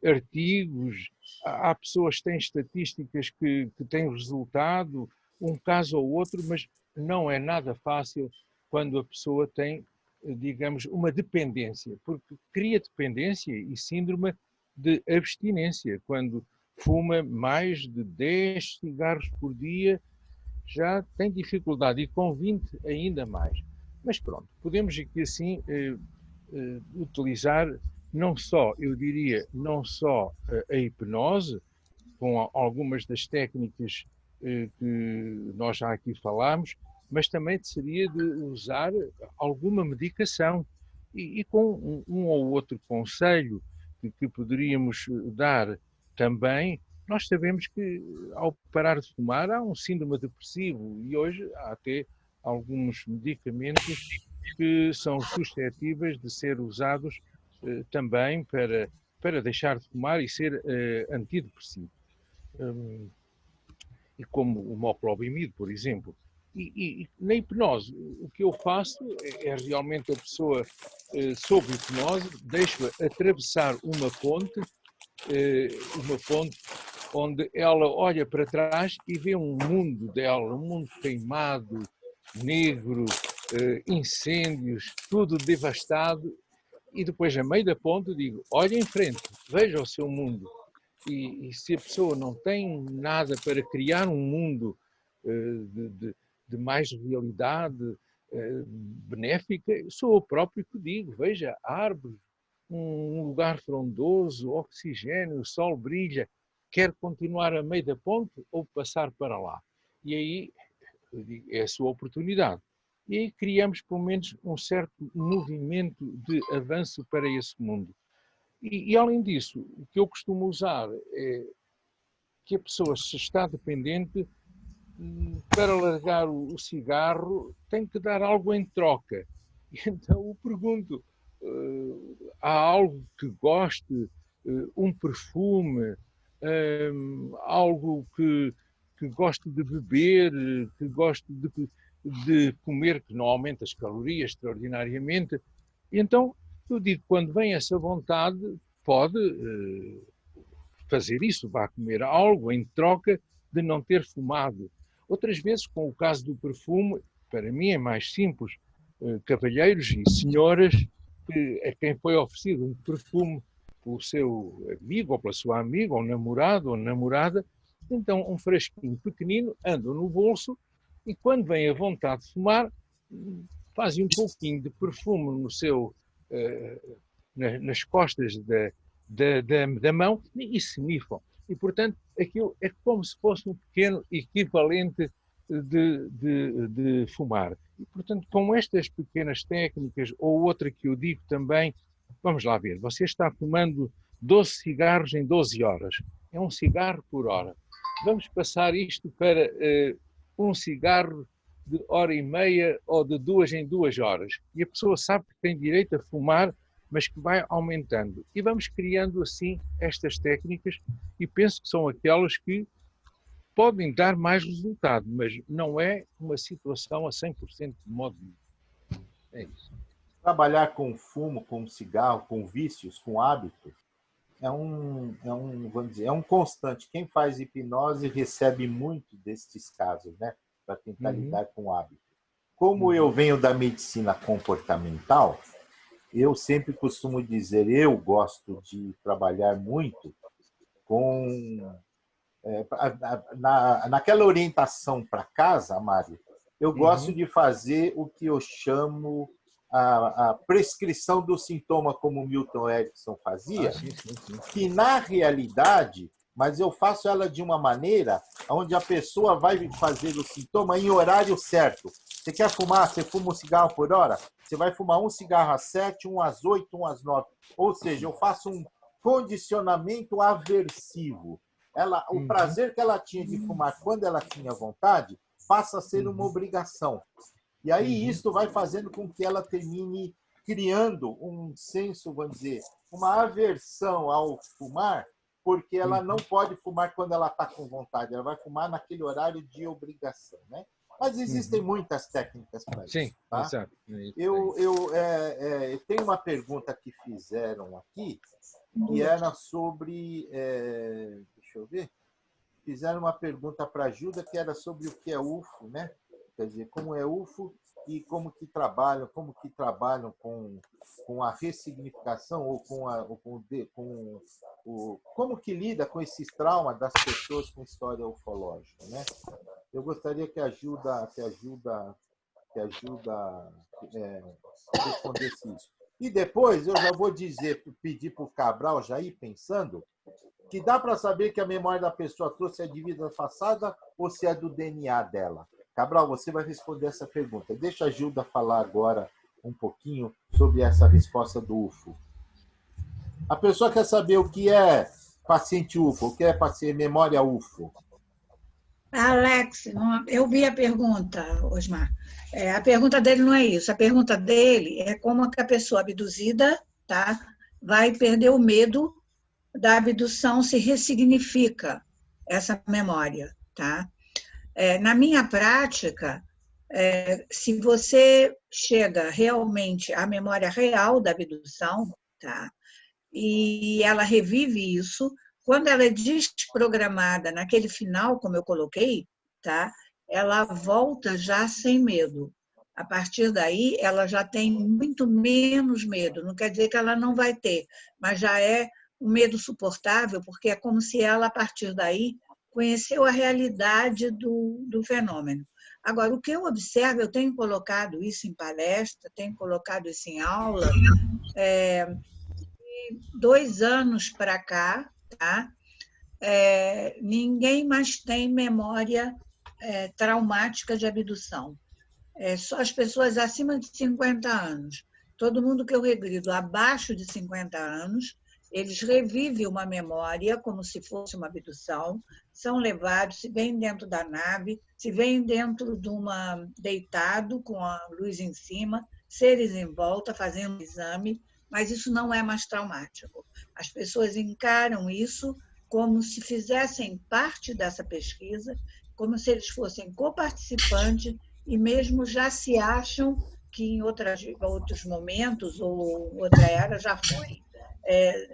artigos, há pessoas que têm estatísticas que têm resultado, um caso ou outro, mas não é nada fácil quando a pessoa tem, digamos, uma dependência, porque cria dependência e síndrome de abstinência. Quando fuma mais de 10 cigarros por dia, já tem dificuldade, e com 20 ainda mais. Mas pronto, podemos aqui assim utilizar não só, eu diria, não só a hipnose, com algumas das técnicas que nós já aqui falámos, mas também seria de usar alguma medicação e com um ou outro conselho que poderíamos dar também. Nós sabemos que ao parar de fumar há um síndrome depressivo e hoje há até alguns medicamentos que são suscetíveis de ser usados também para deixar de fumar e ser antidepressivo. E como o moclobimide, por exemplo. E na hipnose, o que eu faço é realmente a pessoa, sob hipnose, deixo-a atravessar uma ponte onde ela olha para trás e vê um mundo dela, um mundo queimado, negro, incêndios, tudo devastado. E depois, a meio da ponte, digo, olha em frente, veja o seu mundo. E se a pessoa não tem nada para criar um mundo de mais realidade benéfica, sou eu próprio que digo, veja, árvores, um lugar frondoso, oxigênio, o sol brilha, quer continuar a meio da ponte ou passar para lá? E aí eu digo, é a sua oportunidade. E aí criamos, pelo menos, um certo movimento de avanço para esse mundo. E além disso, o que eu costumo usar é que a pessoa, se está dependente, para largar o cigarro, tem que dar algo em troca. Então eu pergunto, há algo que goste, um perfume, algo que goste de beber, que goste de comer, que não aumenta as calorias extraordinariamente. Então, eu digo, quando vem essa vontade, pode fazer isso, vá comer algo em troca de não ter fumado. Outras vezes, com o caso do perfume, para mim é mais simples. Cavalheiros e senhoras a quem foi oferecido um perfume pelo seu amigo ou pela sua amiga, ou namorado ou namorada, então um frasquinho pequenino, andam no bolso e quando vem a vontade de fumar, fazem um pouquinho de perfume no seu, nas costas da mão e se nifam. E, portanto, aquilo é como se fosse um pequeno equivalente de fumar. E, portanto, com estas pequenas técnicas, ou outra que eu digo também, vamos lá ver, você está fumando 12 cigarros em 12 horas. É um cigarro por hora. Vamos passar isto para um cigarro de hora e meia ou de 2 em 2 horas. E a pessoa sabe que tem direito a fumar, mas que vai aumentando. E vamos criando assim estas técnicas e penso que são aquelas que podem dar mais resultado, mas não é uma situação a 100% de modo nenhum. É isso. Trabalhar com fumo, com cigarro, com vícios, com hábitos, vamos dizer, é um constante. Quem faz hipnose recebe muito destes casos, né? Para tentar lidar com o hábito. Como eu venho da medicina comportamental, eu sempre costumo dizer, eu gosto de trabalhar muito com... naquela orientação para casa, Mário, eu gosto de fazer o que eu chamo a prescrição do sintoma, como Milton Erickson fazia, que na realidade, mas eu faço ela de uma maneira onde a pessoa vai fazer o sintoma em horário certo. Você quer fumar? Você fuma um cigarro por hora? Você vai fumar um cigarro às 7, um às 8, um às 9. Ou seja, eu faço um condicionamento aversivo. O prazer que ela tinha de fumar quando ela tinha vontade passa a ser uma obrigação. E aí isso vai fazendo com que ela termine criando um senso, vamos dizer, uma aversão ao fumar, porque ela não pode fumar quando ela está com vontade, ela vai fumar naquele horário de obrigação, né? Mas existem muitas técnicas para isso. Sim, tá? Exato. Eu tenho uma pergunta que fizeram aqui, que era sobre... deixa eu ver. Fizeram uma pergunta para a Gilda, que era sobre o que é UFO, né? Quer dizer, como é UFO e como que trabalham com a ressignificação ou como que lida com esses traumas das pessoas com história ufológica, né? Eu gostaria que a Gilda respondesse isso. E depois eu já vou pedir para o Cabral já ir pensando que dá para saber que a memória da pessoa trouxe é de vida passada ou se é do DNA dela. Cabral, você vai responder essa pergunta. Deixa a Gilda falar agora um pouquinho sobre essa resposta do UFO. A pessoa quer saber o que é paciente UFO, o que é paciente memória UFO. Alex, eu vi a pergunta, Osmar. A pergunta dele não é isso. A pergunta dele é como que a pessoa abduzida, tá, vai perder o medo da abdução, se ressignifica essa memória, tá? Na minha prática, se você chega realmente à memória real da abdução, tá? E ela revive isso, quando ela é desprogramada naquele final, como eu coloquei, tá? Ela volta já sem medo. A partir daí, ela já tem muito menos medo. Não quer dizer que ela não vai ter, mas já é um medo suportável, porque é como se ela, a partir daí, conheceu a realidade do fenômeno. Agora, o que eu observo, eu tenho colocado isso em palestra, tenho colocado isso em aula, de 2 anos para cá, tá? Ninguém mais tem memória traumática de abdução. Só as pessoas acima de 50 anos. Todo mundo que eu regrido abaixo de 50 anos, eles revivem uma memória como se fosse uma abdução, são levados, se vêm dentro da nave, se vêm dentro de deitado com a luz em cima, seres em volta fazendo um exame, mas isso não é mais traumático. As pessoas encaram isso como se fizessem parte dessa pesquisa, como se eles fossem coparticipantes e mesmo já se acham que em outros momentos ou outra era já foi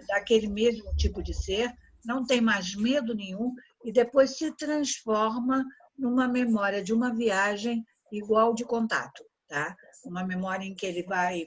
daquele mesmo tipo de ser, não tem mais medo nenhum e depois se transforma numa memória de uma viagem igual de contato, tá? Uma memória em que ele vai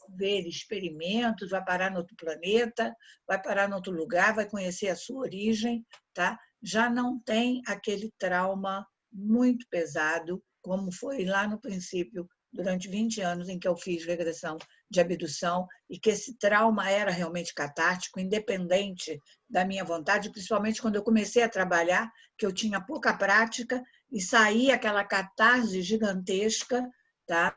ver experimentos, vai parar no outro planeta, vai parar em outro lugar, vai conhecer a sua origem, tá? Já não tem aquele trauma muito pesado, como foi lá no princípio, durante 20 anos em que eu fiz regressão de abdução, e que esse trauma era realmente catártico, independente da minha vontade, principalmente quando eu comecei a trabalhar, que eu tinha pouca prática, e saía aquela catarse gigantesca, tá?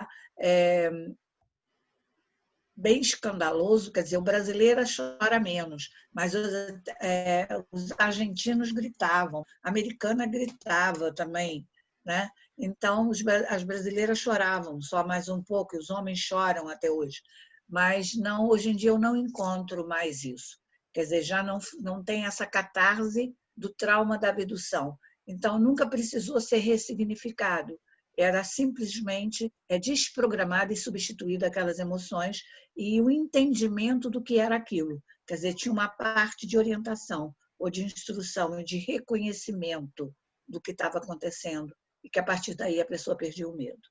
Bem escandaloso, quer dizer, o brasileiro chora menos, mas os argentinos gritavam, a americana gritava também, né? Então, as brasileiras choravam, só mais um pouco, e os homens choram até hoje. Mas não, hoje em dia eu não encontro mais isso. Quer dizer, já não tem essa catarse do trauma da abdução. Então, nunca precisou ser ressignificado. Era simplesmente desprogramado e substituído aquelas emoções e o entendimento do que era aquilo. Quer dizer, tinha uma parte de orientação, ou de instrução, ou de reconhecimento do que estava acontecendo, e que a partir daí a pessoa perdia o medo.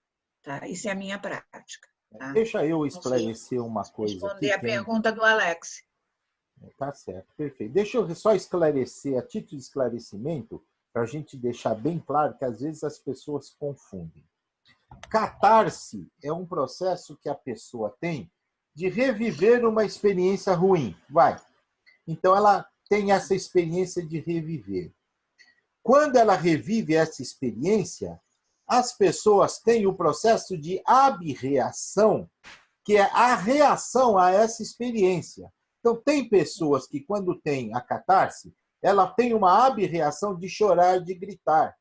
Tá? Isso é a minha prática. Tá? Deixa eu esclarecer uma coisa. Responder a pergunta do Alex. Tá certo, perfeito. Deixa eu só esclarecer, a título de esclarecimento, para a gente deixar bem claro que às vezes as pessoas confundem. Catarse é um processo que a pessoa tem de reviver uma experiência ruim. Então, ela tem essa experiência de reviver. Quando ela revive essa experiência, as pessoas têm o processo de abreação, que é a reação a essa experiência. Então, tem pessoas que, quando tem a catarse, ela tem uma abreação de chorar, de gritar.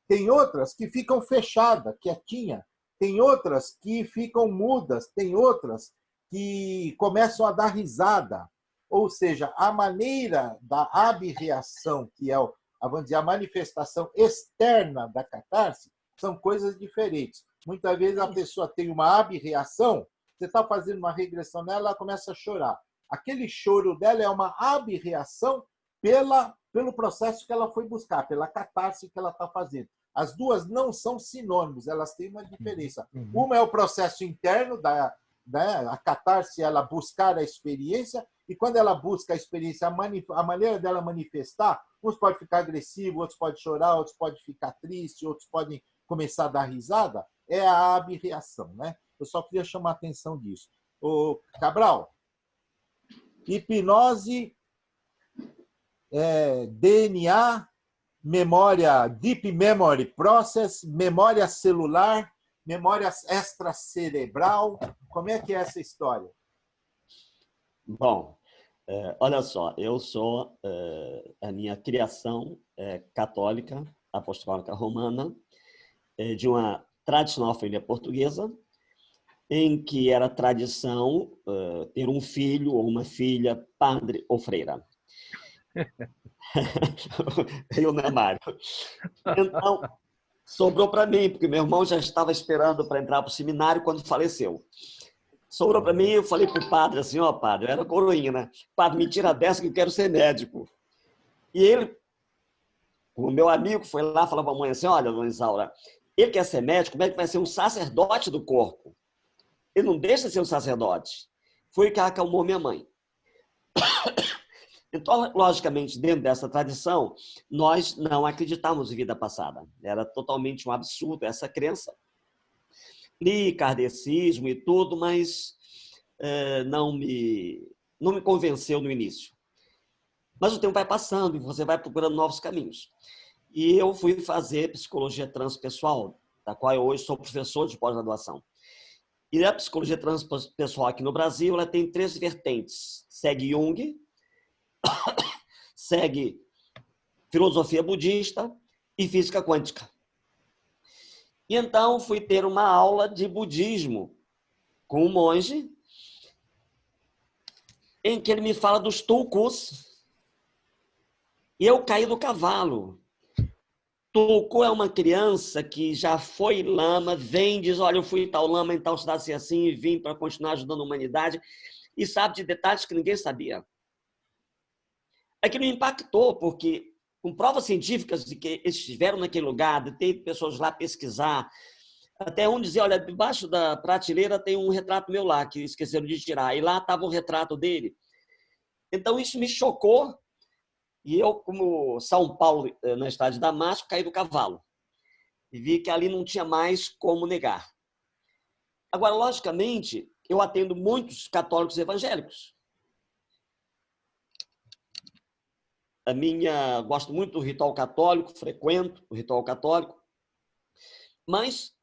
Tem outras que ficam fechadas, quietinha. Tem outras que ficam mudas. Tem outras que começam a dar risada. Ou seja, a maneira da abreação, que é vamos dizer, a manifestação externa da catarse, são coisas diferentes. Muitas vezes a pessoa tem uma abreação, você está fazendo uma regressão nela, ela começa a chorar. Aquele choro dela é uma abreação pelo processo que ela foi buscar, pela catarse que ela está fazendo. As duas não são sinônimos, elas têm uma diferença. Uma é o processo interno, a catarse, ela buscar a experiência, e quando ela busca a experiência, a maneira dela manifestar, uns podem ficar agressivos, outros podem chorar, outros podem ficar tristes, outros podem começar a dar risada, é a abreação, né? Eu só queria chamar a atenção disso. Ô, Cabral, hipnose, DNA, memória, Deep Memory Process, memória celular, memória extracerebral. Como é que é essa história? Bom, olha só, eu sou, a minha criação católica, apostólica romana, de uma tradicional família portuguesa, em que era tradição ter um filho ou uma filha padre ou freira. Eu, né, Mário? Então, sobrou para mim, porque meu irmão já estava esperando para entrar para o seminário quando faleceu. Sobrou para mim, eu falei para o padre assim, ó, padre, eu era coroinha, né? Padre, me tira dessa que eu quero ser médico. E ele, o meu amigo, foi lá e falou para a mãe assim, olha, dona Isaura, ele quer ser médico, como é que vai ser um sacerdote do corpo? Ele não deixa de ser um sacerdote. Foi o que acalmou minha mãe. Então, logicamente, dentro dessa tradição, nós não acreditávamos em vida passada. Era totalmente um absurdo essa crença. Li kardecismo e tudo, mas não me convenceu no início. Mas o tempo vai passando e você vai procurando novos caminhos. E eu fui fazer psicologia transpessoal, da qual eu hoje sou professor de pós-graduação. E a psicologia transpessoal aqui no Brasil, ela tem 3 vertentes. Segue Jung, segue filosofia budista e física quântica. E então fui ter uma aula de budismo com um monge, em que ele me fala dos tulkus, e eu caí do cavalo. Tulku é uma criança que já foi lama, vem e diz, olha, eu fui tal lama em tal cidade assim e vim para continuar ajudando a humanidade, e sabe de detalhes que ninguém sabia. Aquilo me impactou, porque com provas científicas de que eles estiveram naquele lugar, de ter pessoas lá pesquisar, até um dizia, olha, debaixo da prateleira tem um retrato meu lá, que esqueceram de tirar, e lá estava o retrato dele. Então isso me chocou, e eu, como São Paulo, na cidade de Damasco, caí do cavalo. E vi que ali não tinha mais como negar. Agora, logicamente, eu atendo muitos católicos evangélicos. Gosto muito do ritual católico, frequento o ritual católico. Mas,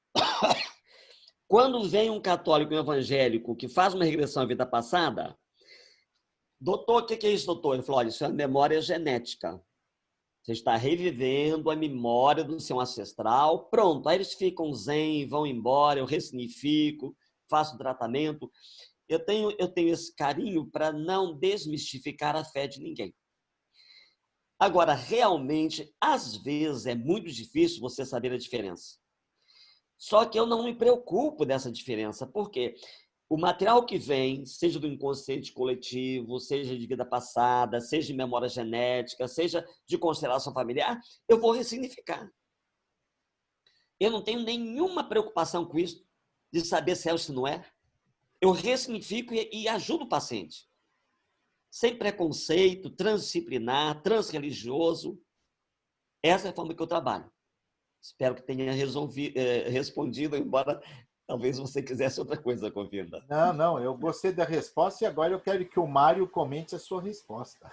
quando vem um católico evangélico que faz uma regressão à vida passada, doutor, o que é isso, doutor? Ele falou, olha, isso é memória genética. Você está revivendo a memória do seu ancestral. Pronto, aí eles ficam zen, vão embora, eu ressignifico, faço tratamento. Eu tenho esse carinho para não desmistificar a fé de ninguém. Agora, realmente, às vezes é muito difícil você saber a diferença. Só que eu não me preocupo dessa diferença, porque o material que vem, seja do inconsciente coletivo, seja de vida passada, seja de memória genética, seja de constelação familiar, eu vou ressignificar. Eu não tenho nenhuma preocupação com isso, de saber se é ou se não é. Eu ressignifico e ajudo o paciente. Sem preconceito, transdisciplinar, transreligioso. Essa é a forma que eu trabalho. Espero que tenha respondido, embora talvez você quisesse outra coisa, Convinda. Não, eu gostei da resposta e agora eu quero que o Mário comente a sua resposta.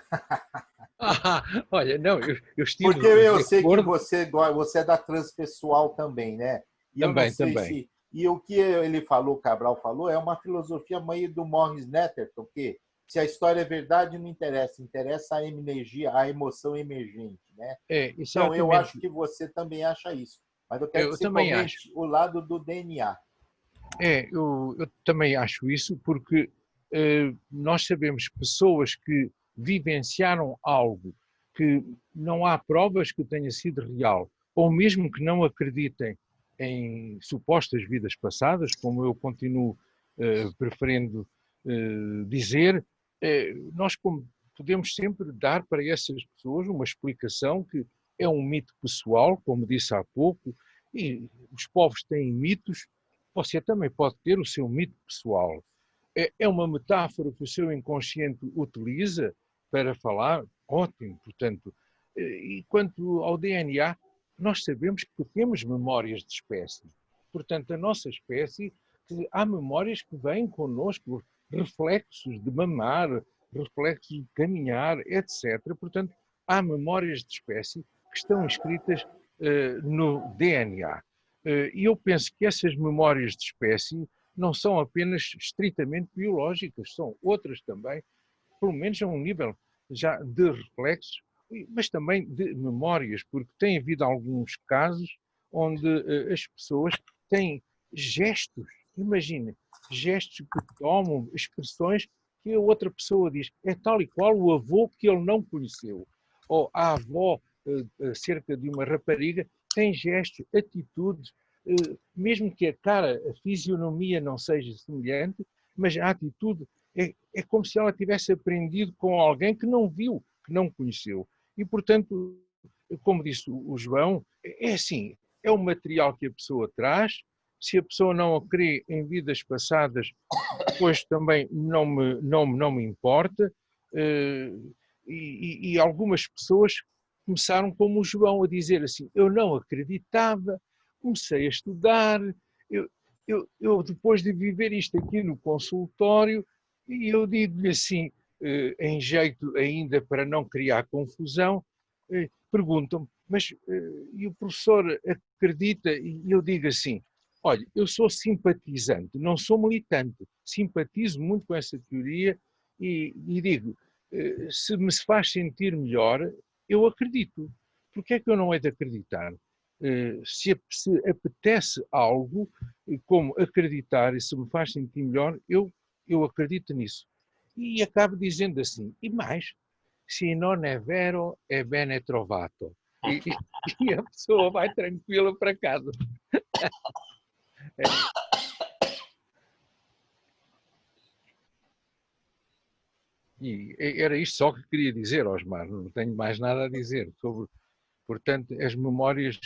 Olha, não, eu estive... Porque eu sei que você é da transpessoal também, né? E também, eu não sei também. E o que ele falou, Cabral falou, é uma filosofia meio do Morris Netterton, que se a história é verdade, não interessa. Interessa a energia, a emoção emergente, né? Então, eu acho que você também acha isso. Mas eu quero que você comente o lado do DNA. Eu também acho isso, porque nós sabemos pessoas que vivenciaram algo que não há provas que tenha sido real, ou mesmo que não acreditem em supostas vidas passadas, como eu continuo preferindo dizer, nós podemos sempre dar para essas pessoas uma explicação que é um mito pessoal, como disse há pouco, e os povos têm mitos. Você também pode ter o seu mito pessoal. É uma metáfora que o seu inconsciente utiliza para falar, ótimo, portanto. E quanto ao DNA, nós sabemos que temos memórias de espécie. Portanto, a nossa espécie, há memórias que vêm connosco, reflexos de mamar, reflexos de caminhar, etc. Portanto, há memórias de espécie que estão escritas no DNA. E eu penso que essas memórias de espécie não são apenas estritamente biológicas, são outras também, pelo menos a um nível já de reflexos, mas também de memórias, porque tem havido alguns casos onde as pessoas têm gestos, imaginem, gestos que tomam, expressões que a outra pessoa diz, é tal e qual o avô que ele não conheceu, ou a avó acerca de uma rapariga, tem gestos, atitudes, mesmo que a cara, a fisionomia não seja semelhante, mas a atitude é como se ela tivesse aprendido com alguém que não viu, que não conheceu. E, portanto, como disse o João, é assim, é o material que a pessoa traz. Se a pessoa não a crê em vidas passadas, depois também não me importa. E algumas pessoas começaram como o João a dizer assim, eu não acreditava, comecei a estudar, eu depois de viver isto aqui no consultório, e eu digo-lhe assim, em jeito ainda para não criar confusão, perguntam-me, mas e o professor acredita? E eu digo assim, olha, eu sou simpatizante, não sou militante, simpatizo muito com essa teoria e digo, se me faz sentir melhor, eu acredito. Por que é que eu não hei de acreditar? Se apetece algo, como acreditar, e se me faz sentir melhor, eu acredito nisso. E acabo dizendo assim, e mais, se non è vero, è bene trovato. E a pessoa vai tranquila para casa. E era isto só que queria dizer, Osmar, não tenho mais nada a dizer sobre, portanto, as memórias,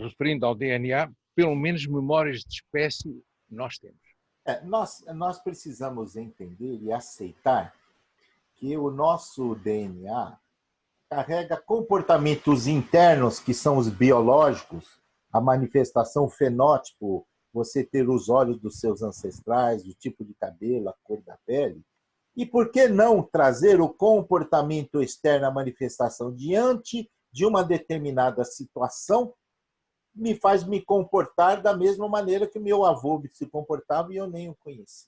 referindo ao DNA, pelo menos memórias de espécie, nós temos. Nós precisamos entender e aceitar que o nosso DNA carrega comportamentos internos, que são os biológicos, a manifestação, o fenótipo, você ter os olhos dos seus ancestrais, o tipo de cabelo, a cor da pele. E por que não trazer o comportamento externo, a manifestação diante de uma determinada situação, me faz me comportar da mesma maneira que meu avô se comportava e eu nem o conheci.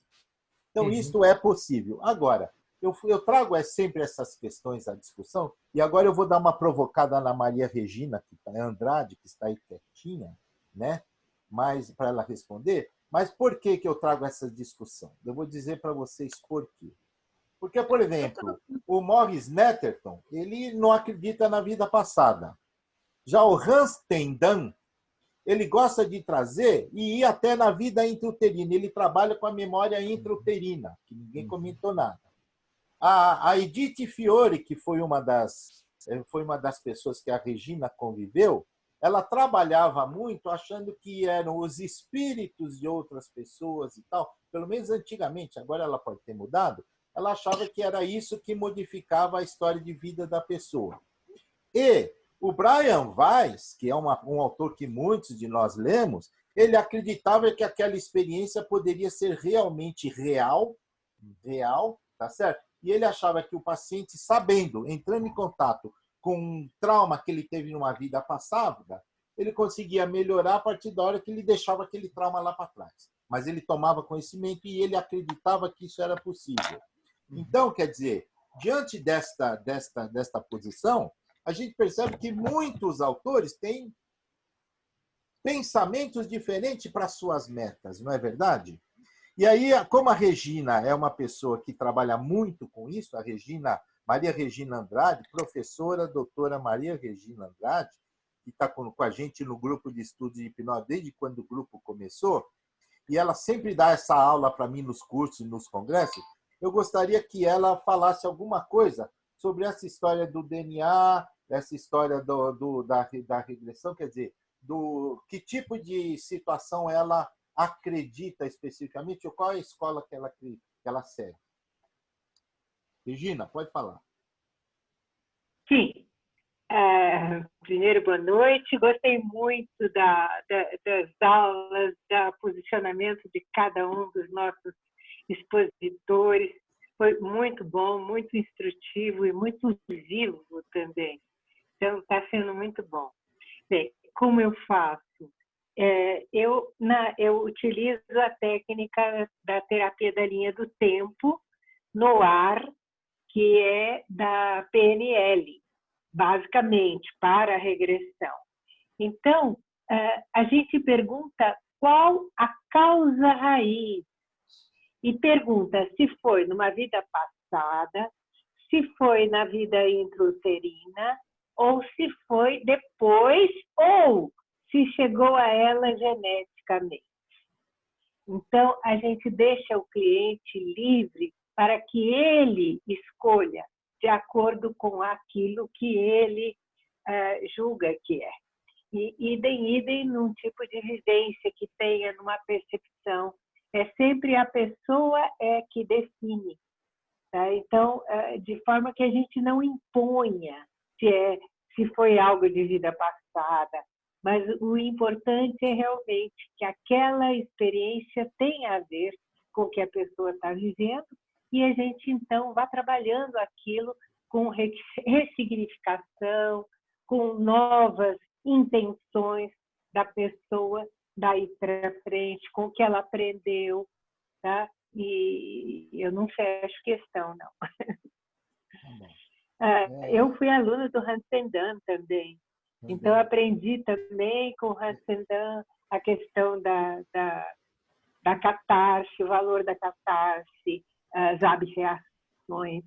Então, isto é possível. Agora, eu trago sempre essas questões à discussão, e agora eu vou dar uma provocada na Maria Regina Andrade, que está aí quietinha, né? Mas para ela responder. Mas por que eu trago essa discussão? Eu vou dizer para vocês por quê. Porque, por exemplo, o Morris Netterton, ele não acredita na vida passada. Já o Hans Tendan, ele gosta de trazer e ir até na vida intrauterina. Ele trabalha com a memória intrauterina, que ninguém comentou nada. A Edith Fiore, que foi uma das pessoas que a Regina conviveu, ela trabalhava muito achando que eram os espíritos de outras pessoas e tal. Pelo menos antigamente, agora ela pode ter mudado. Ela achava que era isso que modificava a história de vida da pessoa. E o Brian Weiss, que é um autor que muitos de nós lemos, ele acreditava que aquela experiência poderia ser realmente real, tá certo? E ele achava que o paciente, sabendo, entrando em contato com um trauma que ele teve numa vida passada, ele conseguia melhorar a partir da hora que ele deixava aquele trauma lá para trás. Mas ele tomava conhecimento e ele acreditava que isso era possível. Então, quer dizer, diante desta posição, a gente percebe que muitos autores têm pensamentos diferentes para suas metas, não é verdade? E aí, como a Regina é uma pessoa que trabalha muito com isso, a Maria Regina Andrade, professora doutora Maria Regina Andrade, que está com a gente no grupo de estudos de hipnose desde quando o grupo começou, e ela sempre dá essa aula para mim nos cursos e nos congressos, eu gostaria que ela falasse alguma coisa sobre essa história do DNA, essa história da regressão, quer dizer, que tipo de situação ela acredita especificamente, ou qual é a escola que ela segue. Regina, pode falar. Sim. Primeiro, boa noite. Gostei muito das aulas, do posicionamento de cada um dos nossos expositores. Foi muito bom, muito instrutivo e muito vivo também. Então, está sendo muito bom. Bem, como eu faço? Eu utilizo a técnica da terapia da linha do tempo no ar, que é da PNL, basicamente, para a regressão. Então, a gente pergunta qual a causa raiz e pergunta se foi numa vida passada, se foi na vida intrauterina, ou se foi depois, ou se chegou a ela geneticamente. Então, a gente deixa o cliente livre para que ele escolha de acordo com aquilo que ele julga que é. E idem num tipo de vivência que tenha, numa percepção. É sempre a pessoa que define. Tá? Então, de forma que a gente não imponha se foi algo de vida passada, mas o importante é realmente que aquela experiência tenha a ver com o que a pessoa está vivendo e a gente, então, vá trabalhando aquilo com ressignificação, com novas intenções da pessoa daí para frente, com o que ela aprendeu, tá? E eu não fecho questão, não. Eu fui aluna do Hans Tendan também. Então, aprendi também com o Hans Tendan a questão da catarse, o valor da catarse, as abreações,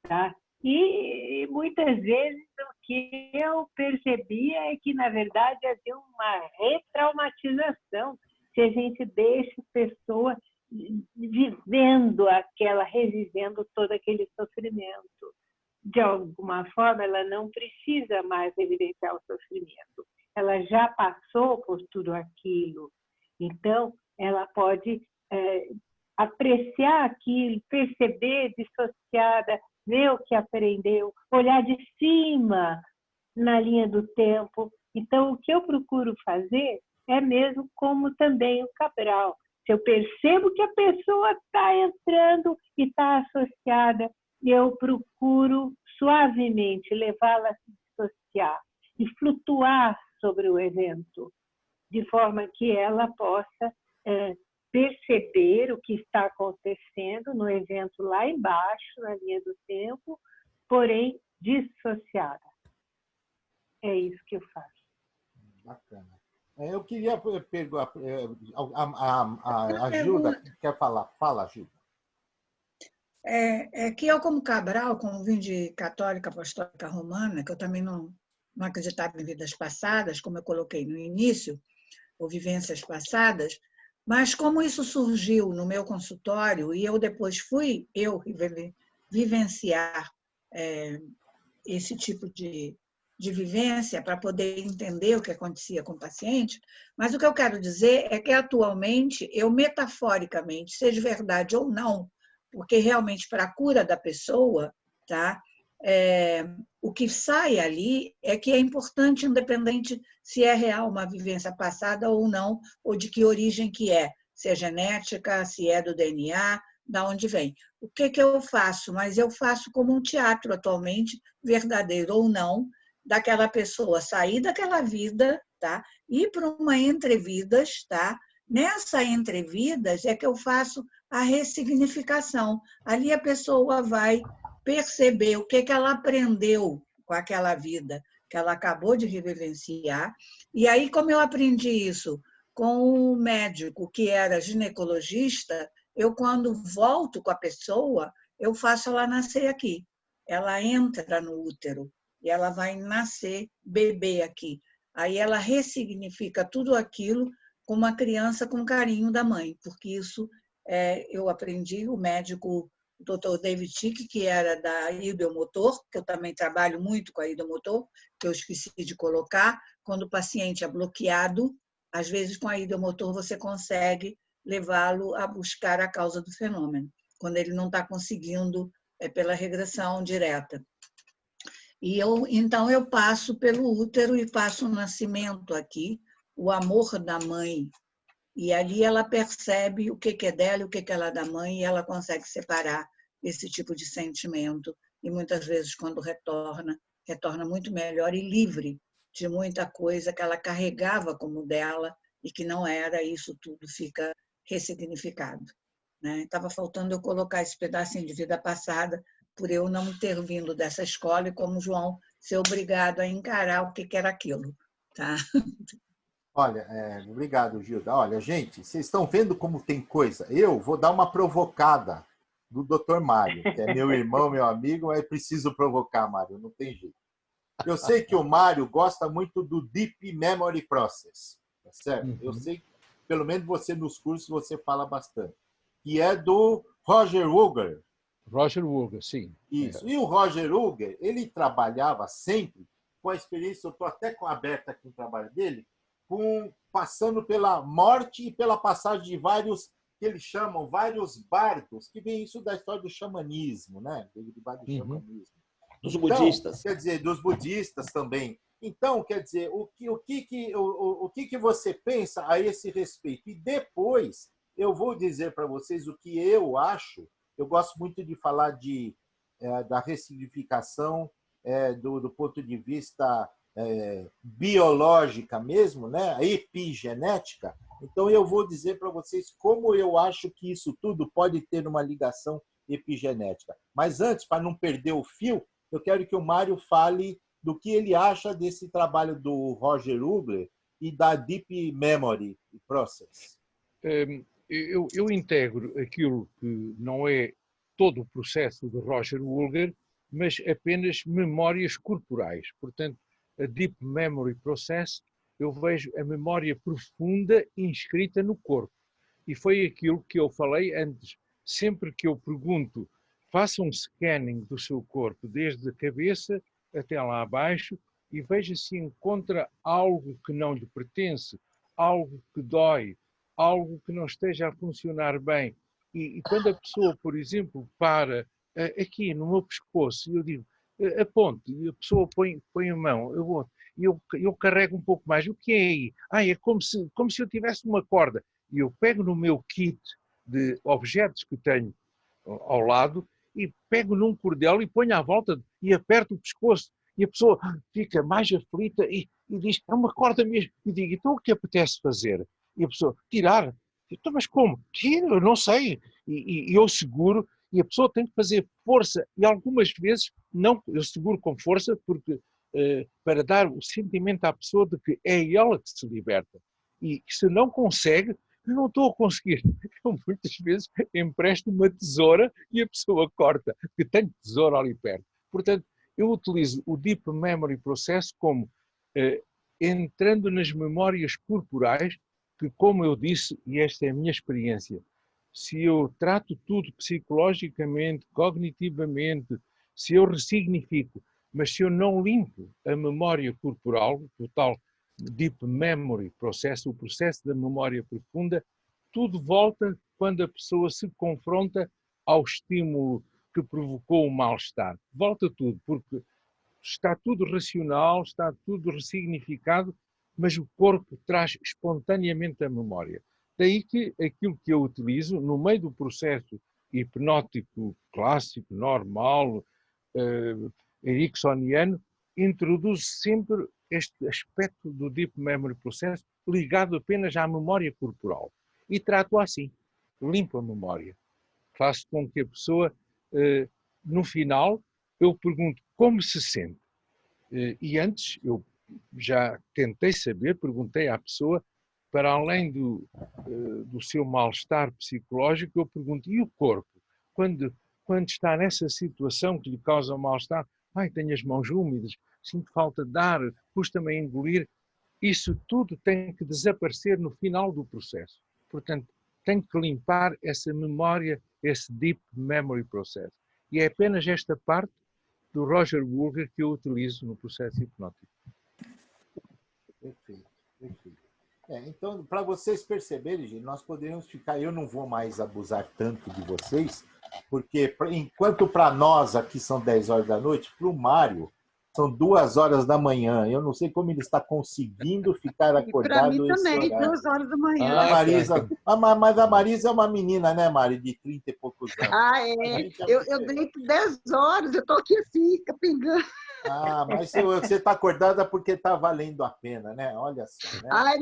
tá? E muitas vezes o que eu percebia é que, na verdade, havia uma retraumatização se a gente deixa a pessoa revivendo todo aquele sofrimento. De alguma forma, ela não precisa mais evidenciar o sofrimento. Ela já passou por tudo aquilo. Então, ela pode apreciar aquilo, perceber dissociada, ver o que aprendeu, olhar de cima na linha do tempo. Então, o que eu procuro fazer é mesmo como também o Cabral. Se eu percebo que a pessoa está entrando e está associada, eu procuro suavemente levá-la a se dissociar e flutuar sobre o evento, de forma que ela possa perceber o que está acontecendo no evento lá embaixo, na linha do tempo, porém dissociada. É isso que eu faço. Bacana. Eu queria perguntar, a Gilda quer falar. Fala, Gilda. Que eu, como Cabral, como vim de católica apostólica romana, que eu também não acreditava em vidas passadas, como eu coloquei no início, ou vivências passadas, mas como isso surgiu no meu consultório e eu depois fui vivenciar esse tipo de vivência para poder entender o que acontecia com o paciente, mas o que eu quero dizer é que atualmente eu metaforicamente, seja verdade ou não, porque realmente para a cura da pessoa, tá? O que sai ali é que é importante, independente se é real uma vivência passada ou não, ou de que origem que é, se é genética, se é do DNA, da onde vem. O que eu faço? Mas eu faço como um teatro atualmente, verdadeiro ou não, daquela pessoa sair daquela vida, tá? Ir para uma entrevidas, tá? Nessa entrevidas é que eu faço a ressignificação. Ali a pessoa vai perceber o que ela aprendeu com aquela vida que ela acabou de vivenciar. E aí, como eu aprendi isso com um médico que era ginecologista, eu, quando volto com a pessoa, eu faço ela nascer aqui. Ela entra no útero e ela vai nascer bebê aqui. Aí ela ressignifica tudo aquilo com uma criança com carinho da mãe, porque isso eu aprendi, o médico, o Dr. David Tick, que era da Ideomotor, que eu também trabalho muito com a Ideomotor, que eu esqueci de colocar, quando o paciente é bloqueado, às vezes com a Ideomotor você consegue levá-lo a buscar a causa do fenômeno, quando ele não está conseguindo pela regressão direta. E então eu passo pelo útero e faço um nascimento aqui, o amor da mãe. E ali ela percebe o que é dela e o que ela é da mãe, e ela consegue separar esse tipo de sentimento. E muitas vezes, quando retorna muito melhor e livre de muita coisa que ela carregava como dela e que não era, isso tudo fica ressignificado. Estava faltando eu colocar esse pedacinho de vida passada, por eu não ter vindo dessa escola e, como João, ser obrigado a encarar o que era aquilo. Tá? Olha, obrigado, Gilda. Olha, gente, vocês estão vendo como tem coisa. Eu vou dar uma provocada do Dr. Mário, que é meu irmão, meu amigo, mas preciso provocar, Mário, não tem jeito. Eu sei que o Mário gosta muito do Deep Memory Process, tá certo? Eu sei, pelo menos você nos cursos, você fala bastante. Que é do Roger Woolger. Roger Woolger, sim. Isso. E o Roger Woolger, ele trabalhava sempre com a experiência, eu estou até aberta aqui no trabalho dele, passando pela morte e pela passagem de vários, que eles chamam, vários bardos, que vem isso da história do xamanismo, né? Xamanismo. Dos budistas. Quer dizer, dos budistas também. Então, quer dizer, o que você pensa a esse respeito? E depois eu vou dizer para vocês o que eu acho. Eu gosto muito de falar da ressignificação do ponto de vista biológica mesmo, né? A epigenética. Então, eu vou dizer para vocês como eu acho que isso tudo pode ter uma ligação epigenética. Mas antes, para não perder o fio, eu quero que o Mário fale do que ele acha desse trabalho do Roger Woolger e da Deep Memory Process. Eu integro aquilo que não é todo o processo de Roger Woolger, mas apenas memórias corporais. Portanto, a Deep Memory Process, eu vejo a memória profunda inscrita no corpo. E foi aquilo que eu falei antes. Sempre que eu pergunto, faça um scanning do seu corpo, desde a cabeça até lá abaixo, e veja se encontra algo que não lhe pertence, algo que dói, algo que não esteja a funcionar bem. E quando a pessoa, por exemplo, para aqui no meu pescoço, eu digo, aponte, e a pessoa põe a mão, eu carrego um pouco mais. O que é aí? É como se eu tivesse uma corda. E eu pego no meu kit de objetos que tenho ao lado e pego num cordel e ponho à volta e aperto o pescoço. E a pessoa fica mais aflita e diz, é uma corda mesmo. E digo, então o que apetece fazer? E a pessoa, tirar. Então, mas como? Eu não sei. E eu seguro, e a pessoa tem que fazer força. E algumas vezes, não, eu seguro com força, porque para dar o sentimento à pessoa de que é ela que se liberta. E se não consegue, não estou a conseguir. Eu muitas vezes empresto uma tesoura e a pessoa corta, porque tem tesoura ali perto. Portanto, eu utilizo o Deep Memory Process como entrando nas memórias corporais, que, como eu disse, e esta é a minha experiência, se eu trato tudo psicologicamente, cognitivamente, se eu ressignifico, mas se eu não limpo a memória corporal, o tal Deep Memory Process, o processo da memória profunda, tudo volta quando a pessoa se confronta ao estímulo que provocou o mal-estar. Volta tudo, porque está tudo racional, está tudo ressignificado, mas o corpo traz espontaneamente a memória. Daí que aquilo que eu utilizo no meio do processo hipnótico clássico, normal, ericksoniano, introduz sempre este aspecto do Deep Memory Process ligado apenas à memória corporal. E trato assim, limpo a memória. Faço com que a pessoa, no final, eu pergunto como se sente. E antes, eu já tentei saber, perguntei à pessoa, para além do seu mal-estar psicológico, eu pergunto, e o corpo? Quando está nessa situação que lhe causa mal-estar, tenho as mãos úmidas, sinto falta de ar, custa-me a engolir. Isso tudo tem que desaparecer no final do processo. Portanto, tenho que limpar essa memória, esse Deep Memory Process. E é apenas esta parte do Roger Woolger que eu utilizo no processo hipnótico. Perfeito, perfeito. Então, para vocês perceberem, gente, nós poderíamos ficar... Eu não vou mais abusar tanto de vocês, porque enquanto para nós aqui são 10 horas da noite, para o Mário são 2 horas da manhã. Eu não sei como ele está conseguindo ficar acordado. Para mim também, 2 horas da manhã. Mas a Marisa é uma menina, né, Mari, de 30 e poucos anos. Eu deito 10 horas, eu estou aqui assim, capengando. Mas você está acordada porque está valendo a pena, né? Olha só, né?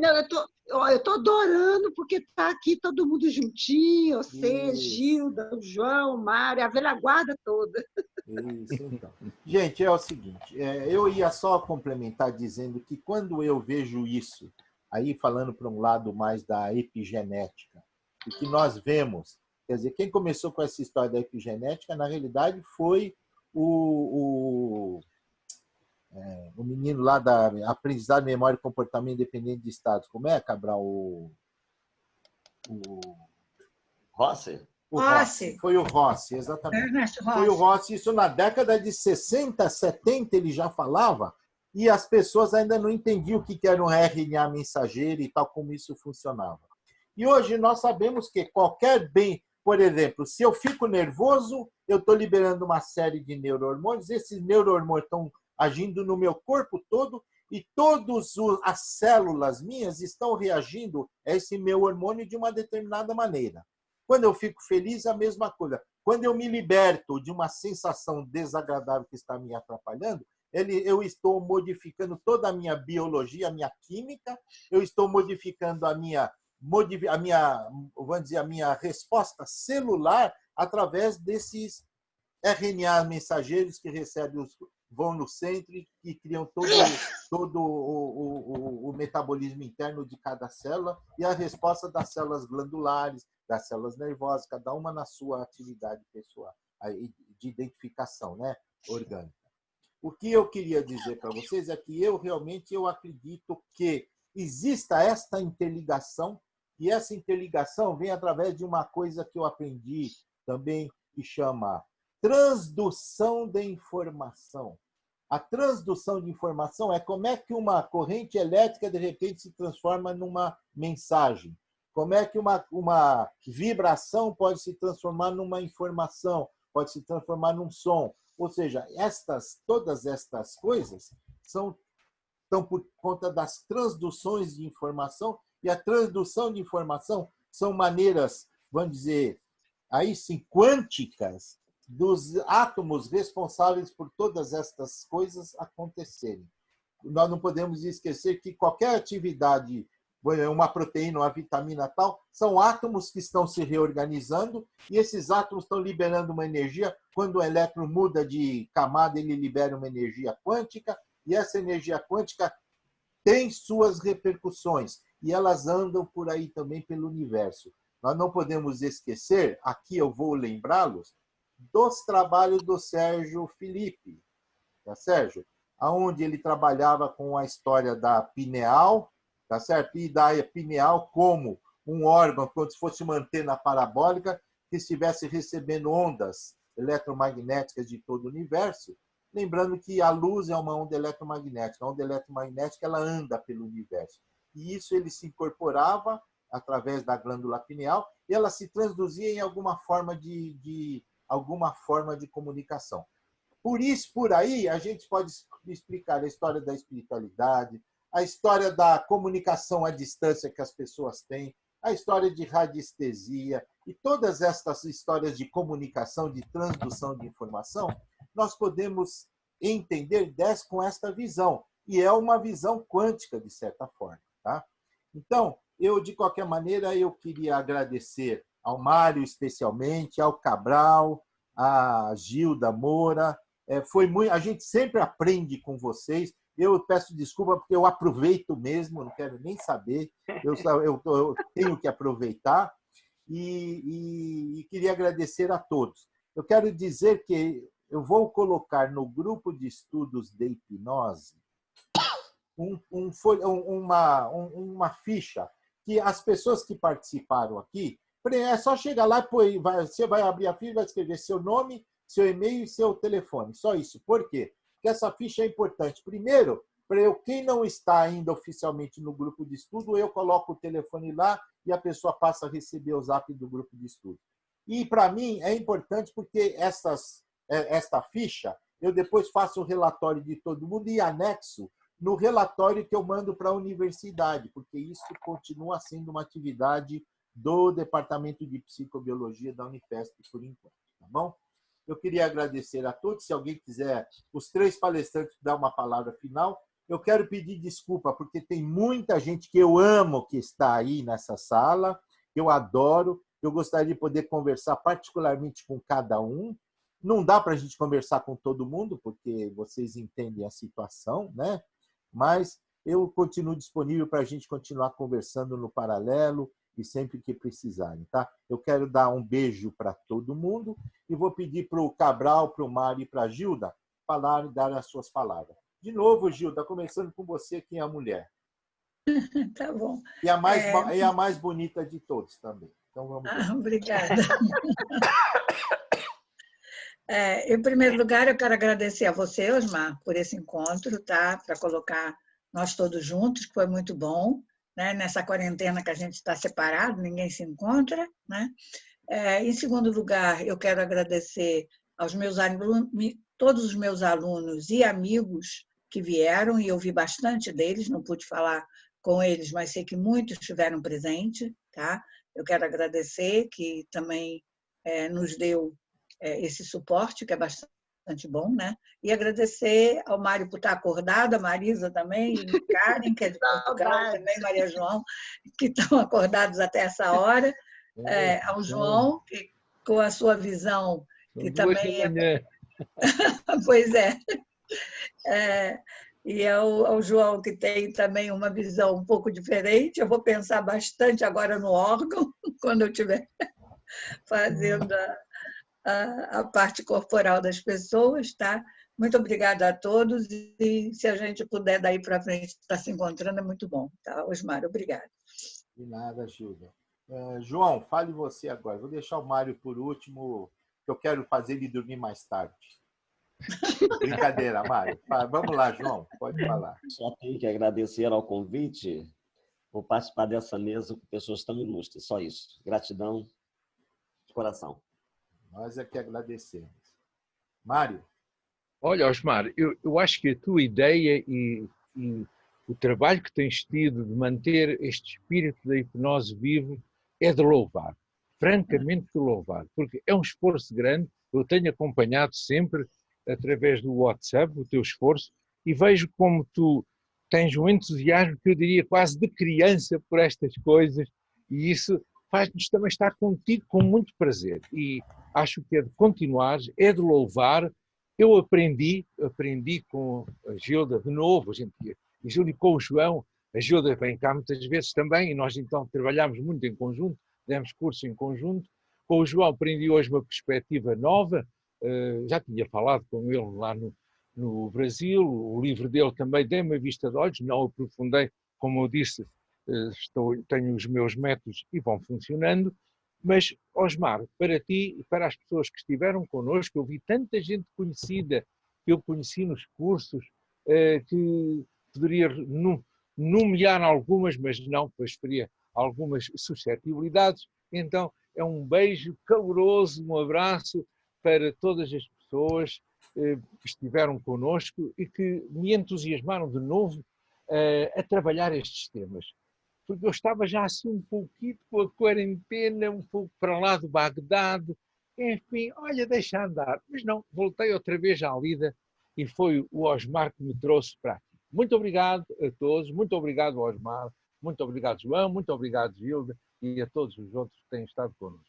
Não, eu tô adorando porque está aqui todo mundo juntinho, você, Gilda, o João, o Mário, a velha guarda toda. Isso, então. Gente, é o seguinte, eu ia só complementar dizendo que quando eu vejo isso, aí falando para um lado mais da epigenética, o que nós vemos, quer dizer, quem começou com essa história da epigenética, na realidade, foi o menino lá da aprendizado, memória e comportamento independente de estados. Como é, Cabral? Rossi? Rossi. Foi o Rossi, exatamente. Foi o Rossi. Isso na década de 60, 70 ele já falava e as pessoas ainda não entendiam o que era um RNA mensageiro e tal, como isso funcionava. E hoje nós sabemos que qualquer bem, por exemplo, se eu fico nervoso, eu estou liberando uma série de neurohormônios, esses neurohormônios estão agindo no meu corpo todo e todas as células minhas estão reagindo a esse meu hormônio de uma determinada maneira. Quando eu fico feliz, a mesma coisa. Quando eu me liberto de uma sensação desagradável que está me atrapalhando, eu estou modificando toda a minha biologia, a minha química, eu estou modificando a minha resposta celular através desses RNA mensageiros que vão no centro e criam todo o metabolismo interno de cada célula e a resposta das células glandulares, das células nervosas, cada uma na sua atividade pessoal, de identificação, né, orgânica. O que eu queria dizer para vocês é que eu acredito que exista esta interligação, e essa interligação vem através de uma coisa que eu aprendi também, que chama transdução de informação. A transdução de informação é como é que uma corrente elétrica, de repente, se transforma numa mensagem. Como é que uma vibração pode se transformar numa informação, pode se transformar num som. Ou seja, todas estas coisas estão por conta das transduções de informação, e a transdução de informação são maneiras, vamos dizer, aí sim, quânticas, dos átomos responsáveis por todas estas coisas acontecerem. Nós não podemos esquecer que qualquer atividade uma proteína, uma vitamina tal, são átomos que estão se reorganizando e esses átomos estão liberando uma energia. Quando o elétron muda de camada, ele libera uma energia quântica e essa energia quântica tem suas repercussões e elas andam por aí também pelo universo. Nós não podemos esquecer, aqui eu vou lembrá-los, dos trabalhos do Sérgio Felipe, tá, Sérgio? Onde ele trabalhava com a história da pineal, tá certo? E da pineal como um órgão, como se fosse uma antena parabólica que estivesse recebendo ondas eletromagnéticas de todo o universo. Lembrando que a luz é uma onda eletromagnética. A onda eletromagnética ela anda pelo universo. E isso ele se incorporava através da glândula pineal e ela se traduzia em alguma forma de comunicação. Por isso, por aí, a gente pode explicar a história da espiritualidade, a história da comunicação à distância que as pessoas têm, a história de radiestesia e todas estas histórias de comunicação, de transdução de informação, nós podemos entender com esta visão. E é uma visão quântica, de certa forma. Tá? Então, de qualquer maneira, eu queria agradecer ao Mário, especialmente, ao Cabral, à Gilda Moura. A gente sempre aprende com vocês. Eu peço desculpa porque eu aproveito mesmo, não quero nem saber. Eu tenho que aproveitar e queria agradecer a todos. Eu quero dizer que eu vou colocar no grupo de estudos de hipnose uma ficha que as pessoas que participaram aqui, é só chegar lá e você vai abrir a ficha e vai escrever seu nome, seu e-mail e seu telefone. Só isso. Por quê? Porque essa ficha é importante. Primeiro, para quem não está ainda oficialmente no grupo de estudo, eu coloco o telefone lá e a pessoa passa a receber o zap do grupo de estudo. E, para mim, é importante porque esta ficha, eu depois faço o relatório de todo mundo e anexo no relatório que eu mando para a universidade, porque isso continua sendo uma atividade do Departamento de Psicobiologia da Unifesp, por enquanto. Tá bom? Eu queria agradecer a todos. Se alguém quiser, os 3 palestrantes, dar uma palavra final. Eu quero pedir desculpa, porque tem muita gente que eu amo que está aí nessa sala, que eu adoro. Eu gostaria de poder conversar particularmente com cada um. Não dá para a gente conversar com todo mundo, porque vocês entendem a situação, né? Mas eu continuo disponível para a gente continuar conversando no paralelo e sempre que precisarem, tá? Eu quero dar um beijo para todo mundo e vou pedir para o Cabral, para o Mário e para a Gilda dar as suas palavras. De novo, Gilda, começando com você, quem é a mulher. Tá bom. E a mais bonita de todos também. Então, vamos ver. Obrigada. Em primeiro lugar, eu quero agradecer a você, Osmar, por esse encontro, tá? Para colocar nós todos juntos, que foi muito bom, né? Nessa quarentena que a gente está separado, ninguém se encontra, né? Em segundo lugar, eu quero agradecer aos meus alunos, todos os meus alunos e amigos que vieram, e eu vi bastante deles, não pude falar com eles, mas sei que muitos estiveram presentes, tá? Eu quero agradecer, que também nos deu esse suporte, que é bastante bom, né? E agradecer ao Mário por estar acordado, a Marisa também, e Karen, que é de Portugal, também, Maria João, que estão acordados até essa hora, ao João, que, com a sua visão, que também é... Pois é. E ao João, que tem também uma visão um pouco diferente. Eu vou pensar bastante agora no órgão, quando eu estiver fazendo a parte corporal das pessoas, tá? Muito obrigada a todos e se a gente puder daí para frente estar se encontrando é muito bom, tá? Osmar, obrigada. De nada, Gilda. João, fale você agora. Vou deixar o Mário por último, que eu quero fazer ele dormir mais tarde. Brincadeira, Mário. Vamos lá, João, pode falar. Só tenho que agradecer ao convite por participar dessa mesa com pessoas tão ilustres. Só isso. Gratidão de coração. Nós é que agradecemos. Mário? Olha, Osmar, eu acho que a tua ideia e o trabalho que tens tido de manter este espírito da hipnose vivo é de louvar. Francamente de louvar. Porque é um esforço grande. Eu tenho acompanhado sempre através do WhatsApp o teu esforço e vejo como tu tens um entusiasmo que eu diria quase de criança por estas coisas, e isso faz-nos também estar contigo com muito prazer. E acho que é de continuar, é de louvar. Eu aprendi com a Gilda de novo, a Gilda e com o João. A Gilda vem cá muitas vezes também, e nós então trabalhamos muito em conjunto, demos cursos em conjunto. Com o João aprendi hoje uma perspectiva nova, já tinha falado com ele lá no Brasil, o livro dele também dei uma vista de olhos, não aprofundei, como eu disse, tenho os meus métodos e vão funcionando, mas, Osmar, para ti e para as pessoas que estiveram connosco, eu vi tanta gente conhecida que eu conheci nos cursos, que poderia nomear algumas, mas não, pois faria algumas suscetibilidades. Então, é um beijo caloroso, um abraço para todas as pessoas que estiveram connosco e que me entusiasmaram de novo a trabalhar estes temas. Porque eu estava já assim um pouquinho com a quarentena, um pouco para lá do Bagdade, enfim, olha, deixa andar. Mas não, voltei outra vez à lida e foi o Osmar que me trouxe para aqui. Muito obrigado a todos, muito obrigado, Osmar, muito obrigado, João, muito obrigado, Gilda, e a todos os outros que têm estado connosco.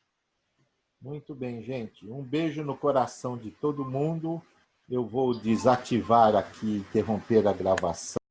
Muito bem, gente. Um beijo no coração de todo mundo. Eu vou desativar aqui, interromper a gravação.